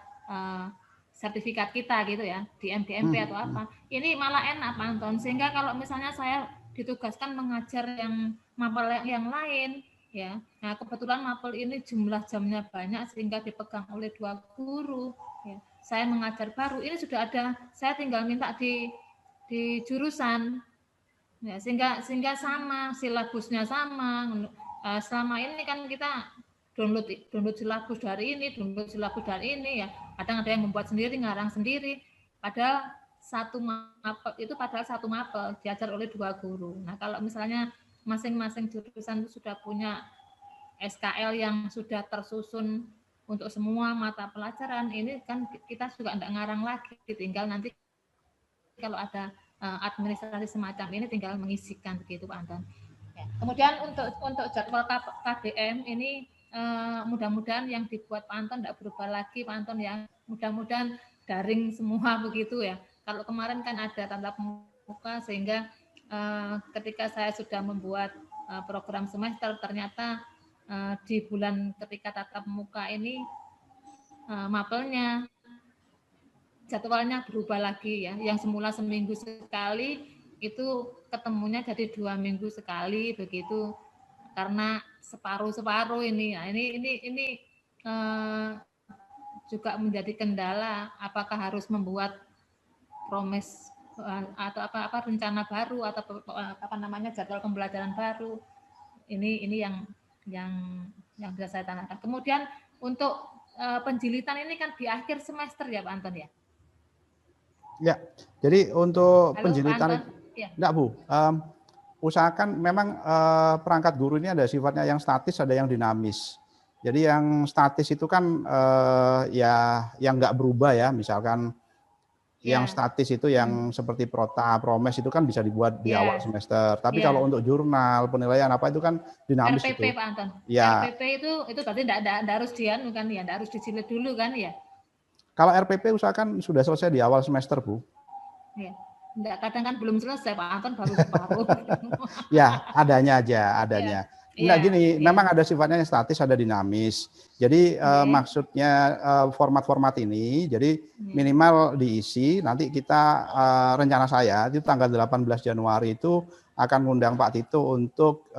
sertifikat kita gitu ya di MDMP atau apa. Ini malah enak Pak Anton, sehingga kalau misalnya saya ditugaskan mengajar yang mapel yang lain ya. Nah, kebetulan mapel ini jumlah jamnya banyak sehingga dipegang oleh 2 guru ya. Saya mengajar baru, ini sudah ada, saya tinggal minta di jurusan ya, sehingga sama silabusnya sama. Selama ini kan kita download silabus dari ini, download silabus dari ini ya. Kadang ada yang membuat sendiri, ngarang sendiri. Padahal satu mapel diajar oleh 2 guru. Nah, kalau misalnya masing-masing jurusan itu sudah punya SKL yang sudah tersusun untuk semua mata pelajaran, ini kan kita juga enggak ngarang lagi, tinggal nanti kalau ada administrasi semacam ini tinggal mengisikan begitu Pak Anton. Ya. Kemudian untuk jadwal KDM ini mudah-mudahan yang dibuat Pak Anton tidak berubah lagi Pak Anton ya. Mudah-mudahan daring semua begitu ya. Kalau kemarin kan ada tatap muka sehingga ketika saya sudah membuat program semester ternyata di bulan ketika tatap muka ini mapelnya jadwalnya berubah lagi ya, yang semula seminggu sekali itu ketemunya jadi 2 minggu sekali begitu karena separuh ini. Nah, ini juga menjadi kendala. Apakah harus membuat promes atau apa rencana baru atau jadwal pembelajaran baru? Ini yang yang bisa saya tanyakan. Kemudian untuk penjilitan ini kan di akhir semester ya Pak Anton ya? Ya, jadi untuk Halo, penjilitan, ya. enggak Bu, usahakan memang perangkat guru ini ada sifatnya yang statis, ada yang dinamis. Jadi yang statis itu kan ya yang nggak berubah ya, misalkan yang statis itu yang seperti Prota, Promes itu kan bisa dibuat di awal semester. Tapi kalau untuk jurnal, penilaian apa itu kan dinamis RPP, itu. Pak Anton. Ya. RPP itu berarti enggak harus kan ya, enggak harus dijilid dulu kan ya. Kalau RPP usahakan sudah selesai di awal semester, Bu. Iya. Enggak, kadang kan belum selesai Pak Anton baru separuh. Ya, adanya aja, adanya. Enggak gini, memang ada sifatnya yang statis, ada dinamis. Jadi maksudnya format-format ini, jadi minimal diisi. Nanti kita rencana saya itu tanggal 18 Januari itu akan mengundang Pak Tito untuk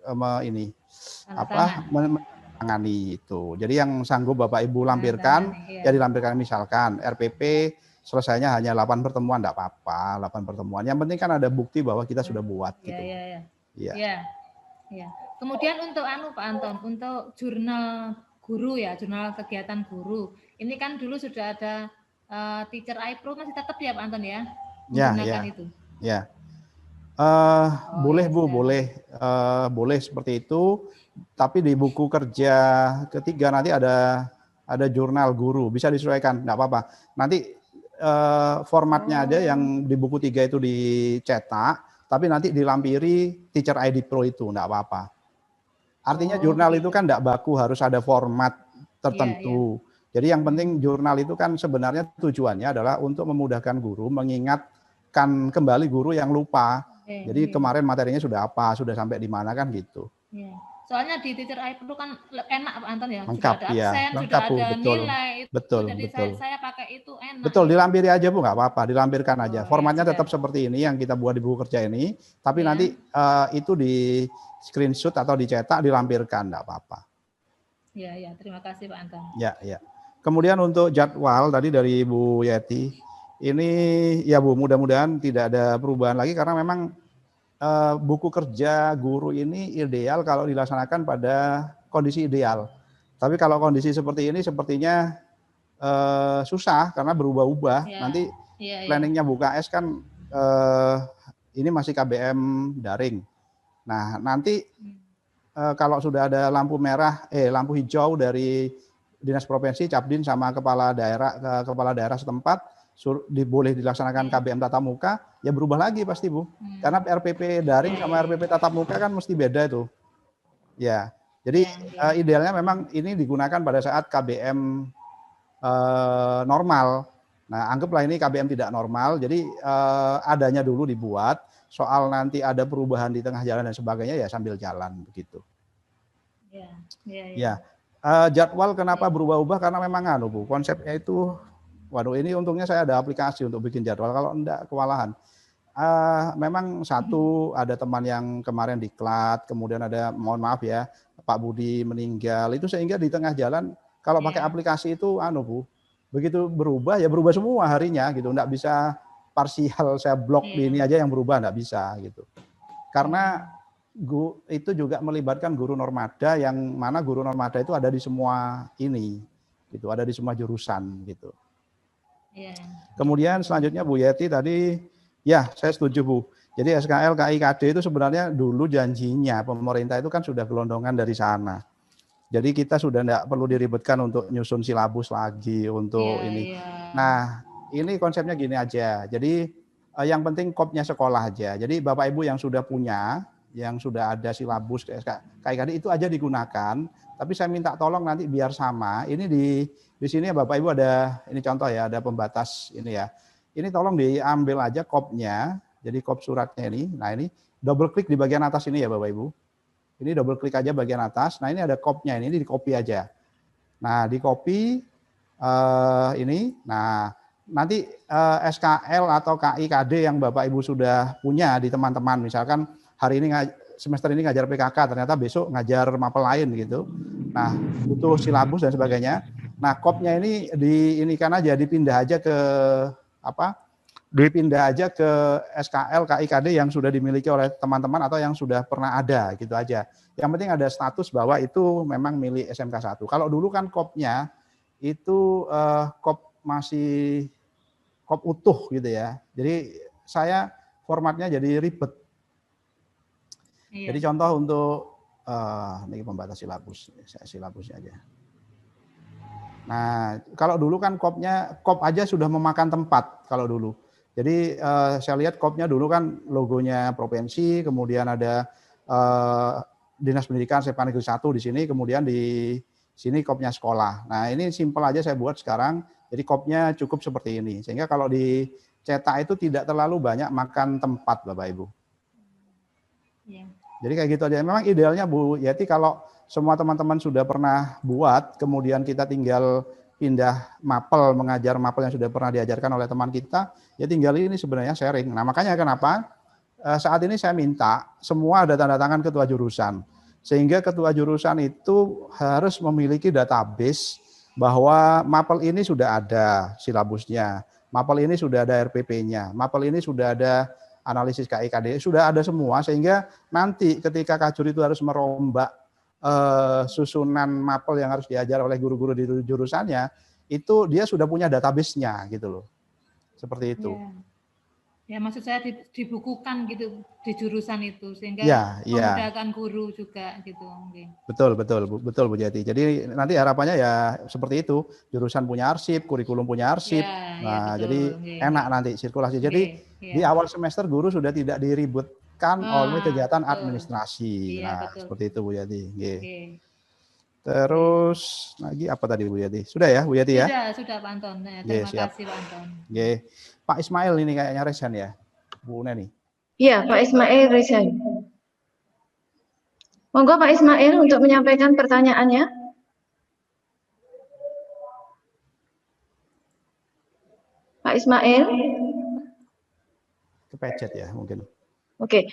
menangani itu. Jadi yang sanggup Bapak Ibu lampirkan, ya dilampirkan misalkan RPP selesainya hanya 8 pertemuan, enggak apa-apa, 8 pertemuan. Yang penting kan ada bukti bahwa kita sudah buat gitu. Iya. Kemudian untuk Pak Anton, untuk jurnal guru ya, jurnal kegiatan guru. Ini kan dulu sudah ada Teacher iPro, masih tetap ya Pak Anton ya? Menggunakan itu. Ya. Boleh Bu, boleh seperti itu. Tapi di buku kerja ketiga nanti ada jurnal guru, bisa disesuaikan, enggak apa-apa. Nanti formatnya aja yang di buku 3 itu dicetak. Tapi nanti dilampiri Teacher ID Pro itu, enggak apa-apa. Artinya jurnal itu kan enggak baku, harus ada format tertentu. Jadi yang penting jurnal itu kan sebenarnya tujuannya adalah untuk memudahkan guru, mengingatkan kembali guru yang lupa. Jadi kemarin materinya sudah apa, sudah sampai di mana kan gitu. Soalnya di Teacher iPro kan enak Pak Anton ya, lengkap, sudah ada absen, lengkap, sudah ada betul, nilai. Betul. Jadi saya pakai itu enak. Betul, dilampiri aja Bu, nggak apa-apa, dilampirkan aja. Formatnya tetap seperti ini yang kita buat di buku kerja ini, tapi nanti itu di screenshot atau dicetak, dilampirkan, nggak apa-apa. Iya, terima kasih Pak Anton. Ya. Kemudian untuk jadwal tadi dari Bu Yeti, ini ya Bu, mudah-mudahan tidak ada perubahan lagi karena memang buku kerja guru ini ideal kalau dilaksanakan pada kondisi ideal. Tapi kalau kondisi seperti ini sepertinya susah karena berubah-ubah. Nanti planningnya BUKS kan ini masih KBM daring. Nah nanti kalau sudah ada lampu merah, lampu hijau dari Dinas Provinsi, Capdin sama kepala daerah setempat, boleh dilaksanakan KBM tatap muka, ya berubah lagi pasti Bu. Karena RPP daring sama RPP tatap muka kan mesti beda itu. Ya, jadi idealnya memang ini digunakan pada saat KBM normal. Nah, anggaplah ini KBM tidak normal, jadi adanya dulu dibuat. Soal nanti ada perubahan di tengah jalan dan sebagainya ya sambil jalan begitu. Ya. Jadwal kenapa berubah-ubah karena memang Bu, konsepnya itu. Waduh, ini untungnya saya ada aplikasi untuk bikin jadwal. Kalau enggak kewalahan. Memang satu ada teman yang kemarin diklat, kemudian ada mohon maaf ya Pak Budi meninggal. Itu sehingga di tengah jalan kalau pakai aplikasi itu Bu, begitu berubah ya berubah semua harinya gitu. Enggak bisa parsial saya blok di ini aja yang berubah, enggak bisa gitu. Karena itu juga melibatkan guru normada yang mana guru normada itu ada di semua ini gitu, ada di semua jurusan gitu. Kemudian selanjutnya Bu Yeti tadi, ya saya setuju Bu. Jadi SKL, KI, KD itu sebenarnya dulu janjinya pemerintah itu kan sudah gelondongan dari sana. Jadi kita sudah tidak perlu diribetkan untuk nyusun silabus lagi untuk ini. Nah ini konsepnya gini aja. Jadi yang penting kopnya sekolah aja. Jadi Bapak Ibu yang sudah punya, yang sudah ada silabus KI, KD itu aja digunakan. Tapi saya minta tolong nanti biar sama. Ini di sini ya Bapak Ibu ada, ini contoh ya, ada pembatas ini ya. Ini tolong diambil aja kopnya, jadi kop suratnya ini. Nah ini double klik di bagian atas ini ya Bapak Ibu. Ini double klik aja bagian atas. Nah ini ada kopnya, ini di copy aja. Nah di copy ini. Nah nanti SKL atau KI, KD yang Bapak Ibu sudah punya di teman-teman. Misalkan hari ini semester ini ngajar PKK, ternyata besok ngajar mapel lain gitu. Nah, butuh silabus dan sebagainya. Nah, kopnya ini diinikan aja, dipindah aja ke dipindah aja ke SKL, KIKD yang sudah dimiliki oleh teman-teman atau yang sudah pernah ada, gitu aja. Yang penting ada status bahwa itu memang milik SMK 1. Kalau dulu kan kopnya itu kop masih kop utuh gitu ya. Jadi saya formatnya jadi ribet. Iya. Jadi contoh untuk ini pembatas silabus, saya silabusnya aja. Nah, kalau dulu kan kop aja sudah memakan tempat kalau dulu. Jadi saya lihat kopnya dulu kan logonya provinsi, kemudian ada Dinas Pendidikan SMA Negeri 1 di sini, kemudian di sini kopnya sekolah. Nah, ini simpel aja saya buat sekarang. Jadi kopnya cukup seperti ini. Sehingga kalau dicetak itu tidak terlalu banyak makan tempat, Bapak Ibu. Iya. Jadi kayak gitu aja. Memang idealnya Bu Yati kalau semua teman-teman sudah pernah buat, kemudian kita tinggal pindah mapel, mengajar mapel yang sudah pernah diajarkan oleh teman kita, ya tinggal ini sebenarnya sharing. Nah makanya kenapa saat ini saya minta semua ada tanda tangan ketua jurusan. Sehingga ketua jurusan itu harus memiliki database bahwa mapel ini sudah ada silabusnya, mapel ini sudah ada RPP-nya, mapel ini sudah ada analisis KIKD, sudah ada semua, sehingga nanti ketika Kajur itu harus merombak susunan mapel yang harus diajar oleh guru-guru di jurusannya, itu dia sudah punya database-nya gitu loh. Seperti itu. Ya, maksud saya dibukukan gitu di jurusan itu sehingga memudahkan guru juga gitu. Betul Bu Jati. Jadi nanti harapannya ya seperti itu, jurusan punya arsip, kurikulum punya arsip. Nah, betul. Jadi enak nanti sirkulasi. Jadi di awal semester guru sudah tidak diributkan oleh kegiatan administrasi. Nah, betul. Seperti itu Bu Jati. Terus lagi apa tadi Bu Yati? Sudah ya Bu Yati ya? Sudah Pak Anton. Terima kasih Pak Anton. Pak Ismail ini kayaknya resign ya, Bu Neni? Iya, Pak Ismail resign. Monggo Pak Ismail untuk menyampaikan pertanyaannya. Pak Ismail. Kepecet ya mungkin. Oke,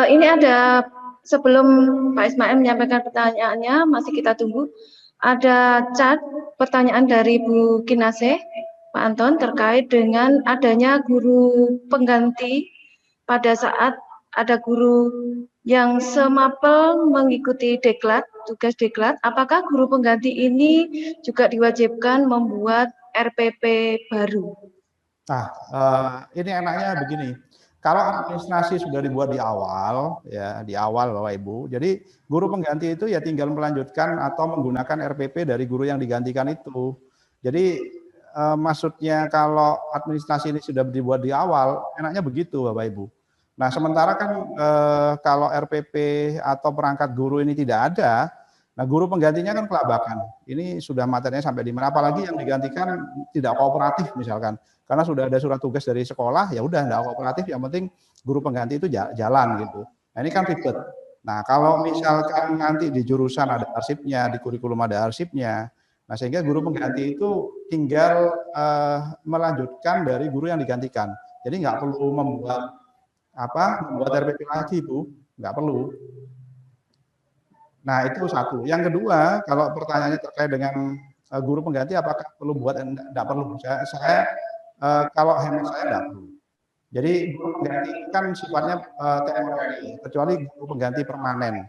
ini ada sebelum Pak Ismail menyampaikan pertanyaannya, masih kita tunggu. Ada chat pertanyaan dari Bu Kinaseh, Pak Anton, terkait dengan adanya guru pengganti pada saat ada guru yang semapel mengikuti deklat, tugas deklat. Apakah guru pengganti ini juga diwajibkan membuat RPP baru? Nah, ini enaknya begini. Kalau administrasi sudah dibuat di awal, ya di awal Bapak Ibu, jadi guru pengganti itu ya tinggal melanjutkan atau menggunakan RPP dari guru yang digantikan itu. Jadi maksudnya kalau administrasi ini sudah dibuat di awal, enaknya begitu Bapak Ibu. Nah sementara kan kalau RPP atau perangkat guru ini tidak ada, nah guru penggantinya kan kelabakan. Ini sudah materinya sampai di mana, apalagi yang digantikan tidak kooperatif misalkan. Karena sudah ada surat tugas dari sekolah, ya udah enggak kooperatif, yang penting guru pengganti itu jalan gitu. Nah ini kan ribet. Nah kalau misalkan nanti di jurusan ada arsipnya, di kurikulum ada arsipnya, nah sehingga guru pengganti itu tinggal melanjutkan dari guru yang digantikan. Jadi nggak perlu membuat RPP lagi Bu, nggak perlu. Nah itu satu. Yang kedua, kalau pertanyaannya terkait dengan guru pengganti, apakah perlu buat? Enggak perlu. Saya kalau hemat saya enggak perlu. Jadi guru pengganti kan sifatnya temporary, kecuali guru pengganti permanen.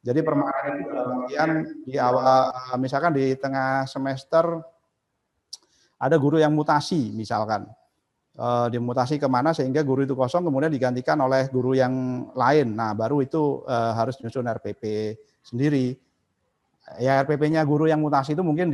Jadi permanen itu dalam artian di awal, misalkan di tengah semester ada guru yang mutasi, misalkan dimutasi kemana sehingga guru itu kosong, kemudian digantikan oleh guru yang lain. Nah baru itu harus nyusun RPP sendiri. Ya RPP-nya guru yang mutasi itu mungkin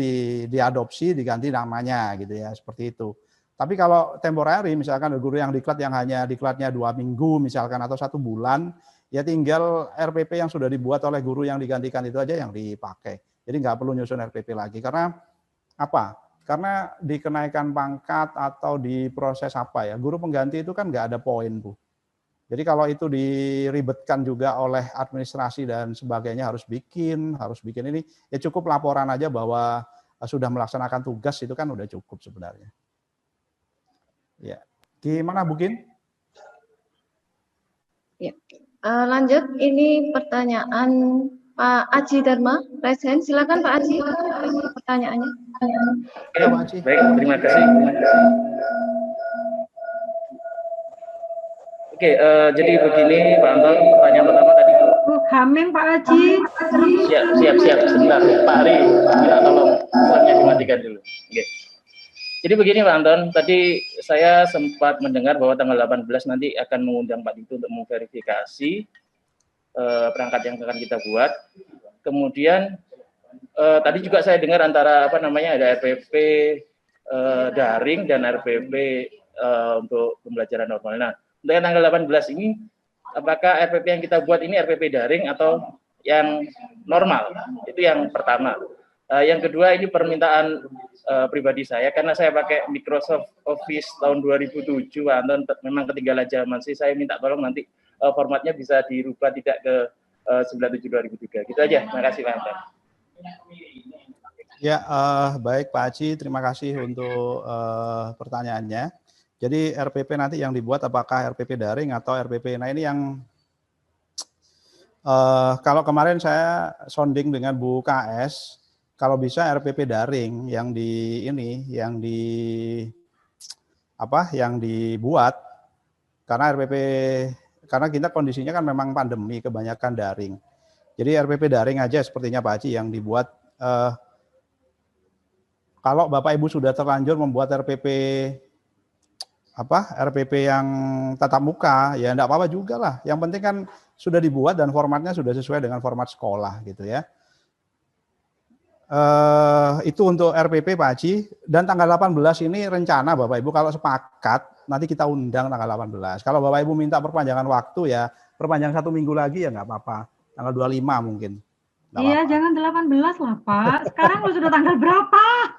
diadopsi, diganti namanya gitu ya, seperti itu. Tapi kalau temporary, misalkan guru yang diklat yang hanya diklatnya 2 minggu misalkan atau 1 bulan, ya tinggal RPP yang sudah dibuat oleh guru yang digantikan itu aja yang dipakai. Jadi nggak perlu nyusun RPP lagi. Karena apa? Karena dikenaikan pangkat atau di proses apa ya, guru pengganti itu kan nggak ada poin Bu. Jadi kalau itu diribetkan juga oleh administrasi dan sebagainya harus bikin ini, ya cukup laporan aja bahwa sudah melaksanakan tugas, itu kan udah cukup sebenarnya. Ya, gimana Bu Kin? Ya, lanjut ini pertanyaan Pak Aji Dharma, Resen. Silakan Pak Aji, pertanyaannya. Ya, Pak Aji. Baik, terima kasih. Oke, jadi begini Pak Anton, pertanyaan pertama tadi. Haming Pak Haji. Siap. Sebentar, Pak Hari, minta tolong mic-nya dimatikan dulu. Oke. Jadi begini Pak Anton, tadi saya sempat mendengar bahwa tanggal 18 nanti akan mengundang Pak Dito untuk memverifikasi perangkat yang akan kita buat. Kemudian tadi juga saya dengar antara ada RPP daring dan RPP untuk pembelajaran normal. Nah, untuk yang tanggal 18 ini, apakah RPP yang kita buat ini RPP daring atau yang normal? Itu yang pertama. Yang kedua, ini permintaan pribadi saya, karena saya pakai Microsoft Office tahun 2007, Anton, memang ketinggalan zaman sih. Saya minta tolong nanti formatnya bisa dirubah tidak ke 97/2003. Gitu aja. Terima kasih Pak Anton. Ya, baik Pak Haji, terima kasih untuk pertanyaannya. Jadi RPP nanti yang dibuat apakah RPP daring atau RPP? Nah ini yang kalau kemarin saya sounding dengan Bu KS, kalau bisa RPP daring yang dibuat, karena karena kita kondisinya kan memang pandemi, kebanyakan daring. Jadi RPP daring aja sepertinya Pak Haji yang dibuat. Kalau Bapak Ibu sudah terlanjur membuat RPP yang tatap muka, ya enggak apa-apa juga lah. Yang penting kan sudah dibuat dan formatnya sudah sesuai dengan format sekolah gitu ya. Itu untuk RPP Pak Haji. Dan tanggal 18 ini rencana Bapak Ibu kalau sepakat nanti kita undang tanggal 18. Kalau Bapak Ibu minta perpanjangan waktu ya perpanjang 1 minggu lagi ya nggak apa-apa. Tanggal 25 mungkin. Iya, jangan 18 lah Pak. Sekarang lu sudah tanggal berapa?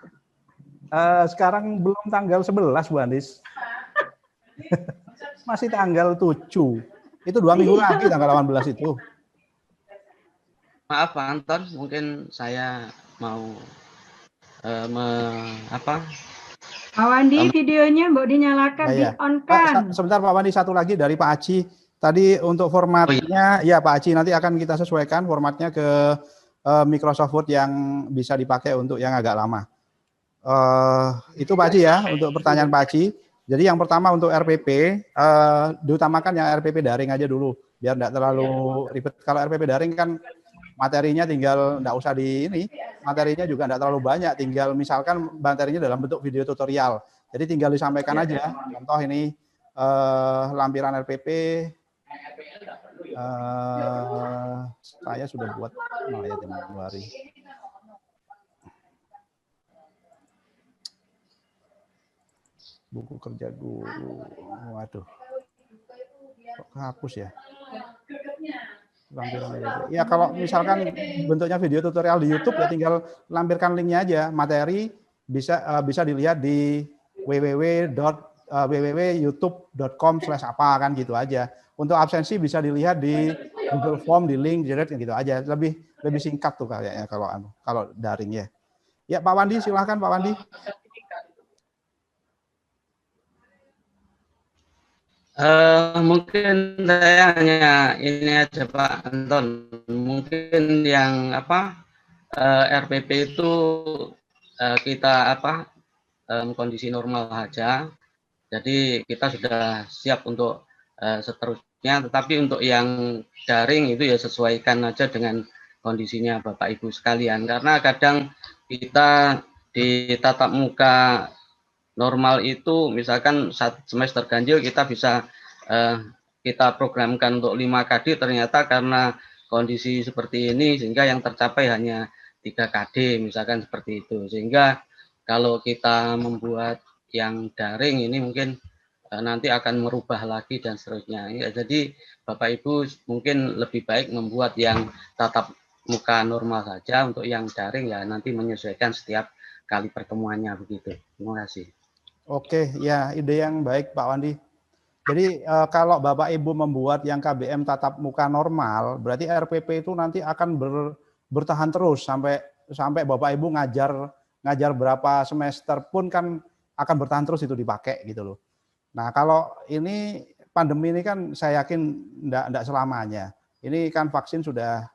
Sekarang belum tanggal 11 Bu Andis. Masih tanggal 7. Itu 2 minggu lagi tanggal 18 itu. Maaf Pak Anton, mungkin saya mau Pak Wandi, videonya Mbok dinyalakan, ya. di-on-kan. Sebentar Pak Wandi, satu lagi dari Pak Haji. Tadi untuk formatnya, ya Pak Haji nanti akan kita sesuaikan formatnya ke Microsoft Word yang bisa dipakai untuk yang agak lama. Itu Pak Haji ya, untuk pertanyaan Pak Haji. Jadi yang pertama untuk RPP, diutamakan yang RPP daring aja dulu, biar tidak terlalu ribet. Kalau RPP daring kan materinya tinggal, tidak usah materinya juga tidak terlalu banyak, tinggal misalkan materinya dalam bentuk video tutorial. Jadi tinggal disampaikan aja, contoh ini lampiran RPP, saya sudah buat ya Januari. Buku kerja guru, waduh, kok kehapus ya? Lampiran ya kalau misalkan bentuknya video tutorial di YouTube ya tinggal lampirkan linknya aja, materi bisa dilihat di www.youtube.com/apa kan gitu aja. Untuk absensi bisa dilihat di Google Form, di link direct gitu aja, lebih singkat tuh kayaknya kalau daring ya. Ya Pak Wandi, silahkan Pak Wandi. Mungkin saya hanya ini aja Pak Anton, mungkin yang RPP itu kita kondisi normal saja, jadi kita sudah siap untuk seterusnya. Tetapi untuk yang daring itu ya sesuaikan aja dengan kondisinya Bapak Ibu sekalian, karena kadang kita di tatap muka normal itu misalkan semester ganjil kita bisa kita programkan untuk 5 KD, ternyata karena kondisi seperti ini sehingga yang tercapai hanya 3 KD misalkan seperti itu. Sehingga kalau kita membuat yang daring ini mungkin nanti akan merubah lagi dan seterusnya. Ya, jadi Bapak Ibu mungkin lebih baik membuat yang tatap muka normal saja, untuk yang daring ya nanti menyesuaikan setiap kali pertemuannya begitu. Terima kasih. Oke, ya ide yang baik Pak Wandi. Jadi kalau Bapak Ibu membuat yang KBM tatap muka normal, berarti RPP itu nanti akan bertahan terus sampai Bapak Ibu ngajar berapa semester pun kan akan bertahan terus itu dipakai gitu loh. Nah kalau ini pandemi ini kan saya yakin enggak selamanya. Ini kan vaksin sudah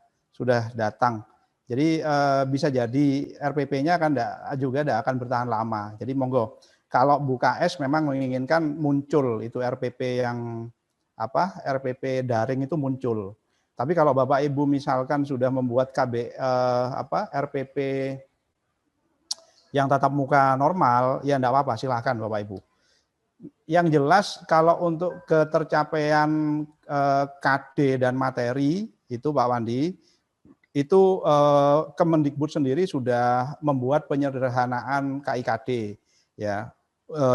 datang. Jadi bisa jadi RPP-nya kan juga akan bertahan lama. Jadi monggo. Kalau Bu KS memang menginginkan muncul itu RPP yang RPP daring itu muncul. Tapi kalau Bapak Ibu misalkan sudah membuat RPP yang tatap muka normal, ya enggak apa-apa, silahkan Bapak Ibu. Yang jelas kalau untuk ketercapaian KD dan materi itu Pak Wandi, itu Kemendikbud sendiri sudah membuat penyederhanaan KIKD ya,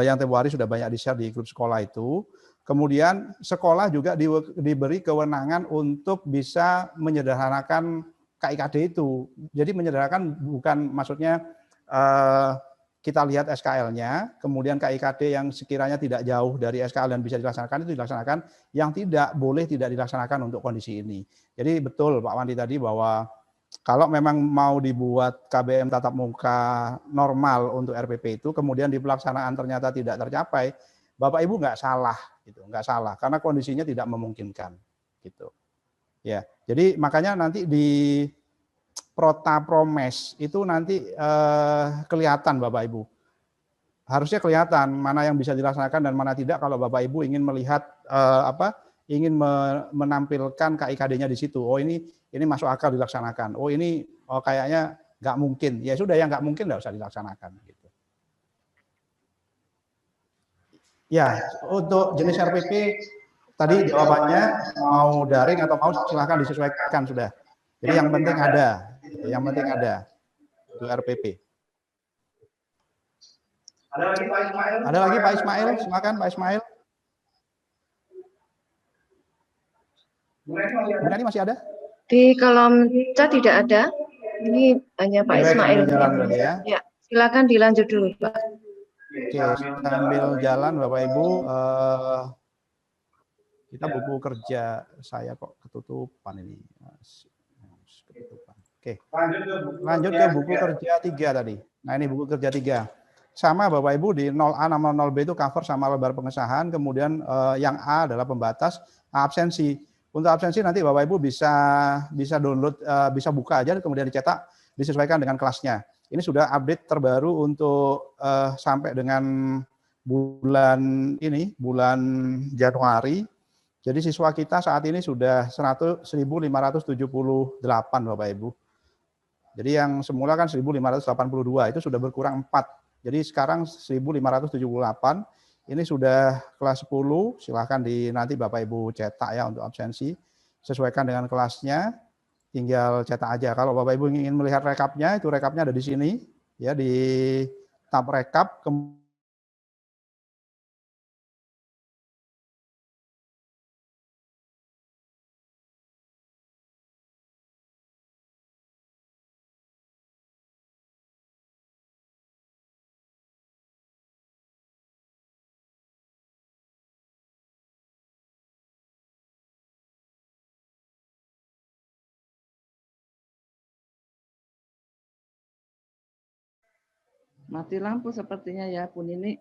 yang tempo hari sudah banyak di-share di grup sekolah itu. Kemudian sekolah juga diberi kewenangan untuk bisa menyederhanakan KIKD itu. Jadi menyederhanakan bukan maksudnya kita lihat SKL-nya, kemudian KIKD yang sekiranya tidak jauh dari SKL dan bisa dilaksanakan itu dilaksanakan, yang tidak boleh tidak dilaksanakan untuk kondisi ini. Jadi betul Pak Wandi tadi bahwa kalau memang mau dibuat KBM tatap muka normal untuk RPP itu, kemudian di pelaksanaan ternyata tidak tercapai, Bapak Ibu nggak salah, gitu, nggak salah, karena kondisinya tidak memungkinkan, gitu. Ya, jadi makanya nanti di Prota Promes itu nanti kelihatan Bapak Ibu. Harusnya kelihatan mana yang bisa dilaksanakan dan mana tidak kalau Bapak Ibu ingin melihat ingin menampilkan KIKD-nya di situ. Oh ini masuk akal dilaksanakan. Oh ini kayaknya nggak mungkin. Ya sudah, yang nggak mungkin nggak usah dilaksanakan. Gitu. Ya, untuk jenis RPP tadi jawabannya mau daring atau mau silahkan disesuaikan sudah. Jadi yang penting ada. Yang penting ada itu RPP. Ada lagi Pak Ismail, silakan Pak Ismail. Bu Nani masih ada? Di kolom chat tidak ada. Ini hanya Pak Ismail. Jalan berarti ya. Ya, silakan dilanjut dulu Pak. Oke, sambil jalan Bapak Ibu, kita buku kerja saya kok ketutupan ini. Ketutupan. Oke, lanjut ke buku kerja 3 tadi. Nah ini buku kerja 3. Sama Bapak Ibu di 0A sama 0B itu cover sama lembar pengesahan, kemudian yang A adalah pembatas, absensi. Untuk absensi nanti Bapak Ibu bisa download, bisa buka aja kemudian dicetak, disesuaikan dengan kelasnya. Ini sudah update terbaru untuk sampai dengan bulan Januari. Jadi siswa kita saat ini sudah 1.578 Bapak Ibu. Jadi yang semula kan 1.582 itu sudah berkurang 4. Jadi sekarang 1.578, ini sudah kelas 10, silahkan nanti Bapak Ibu cetak ya untuk absensi, sesuaikan dengan kelasnya, tinggal cetak aja. Kalau Bapak Ibu ingin melihat rekapnya, itu rekapnya ada di sini, ya di tab rekap. Mati lampu sepertinya ya Bu Nini.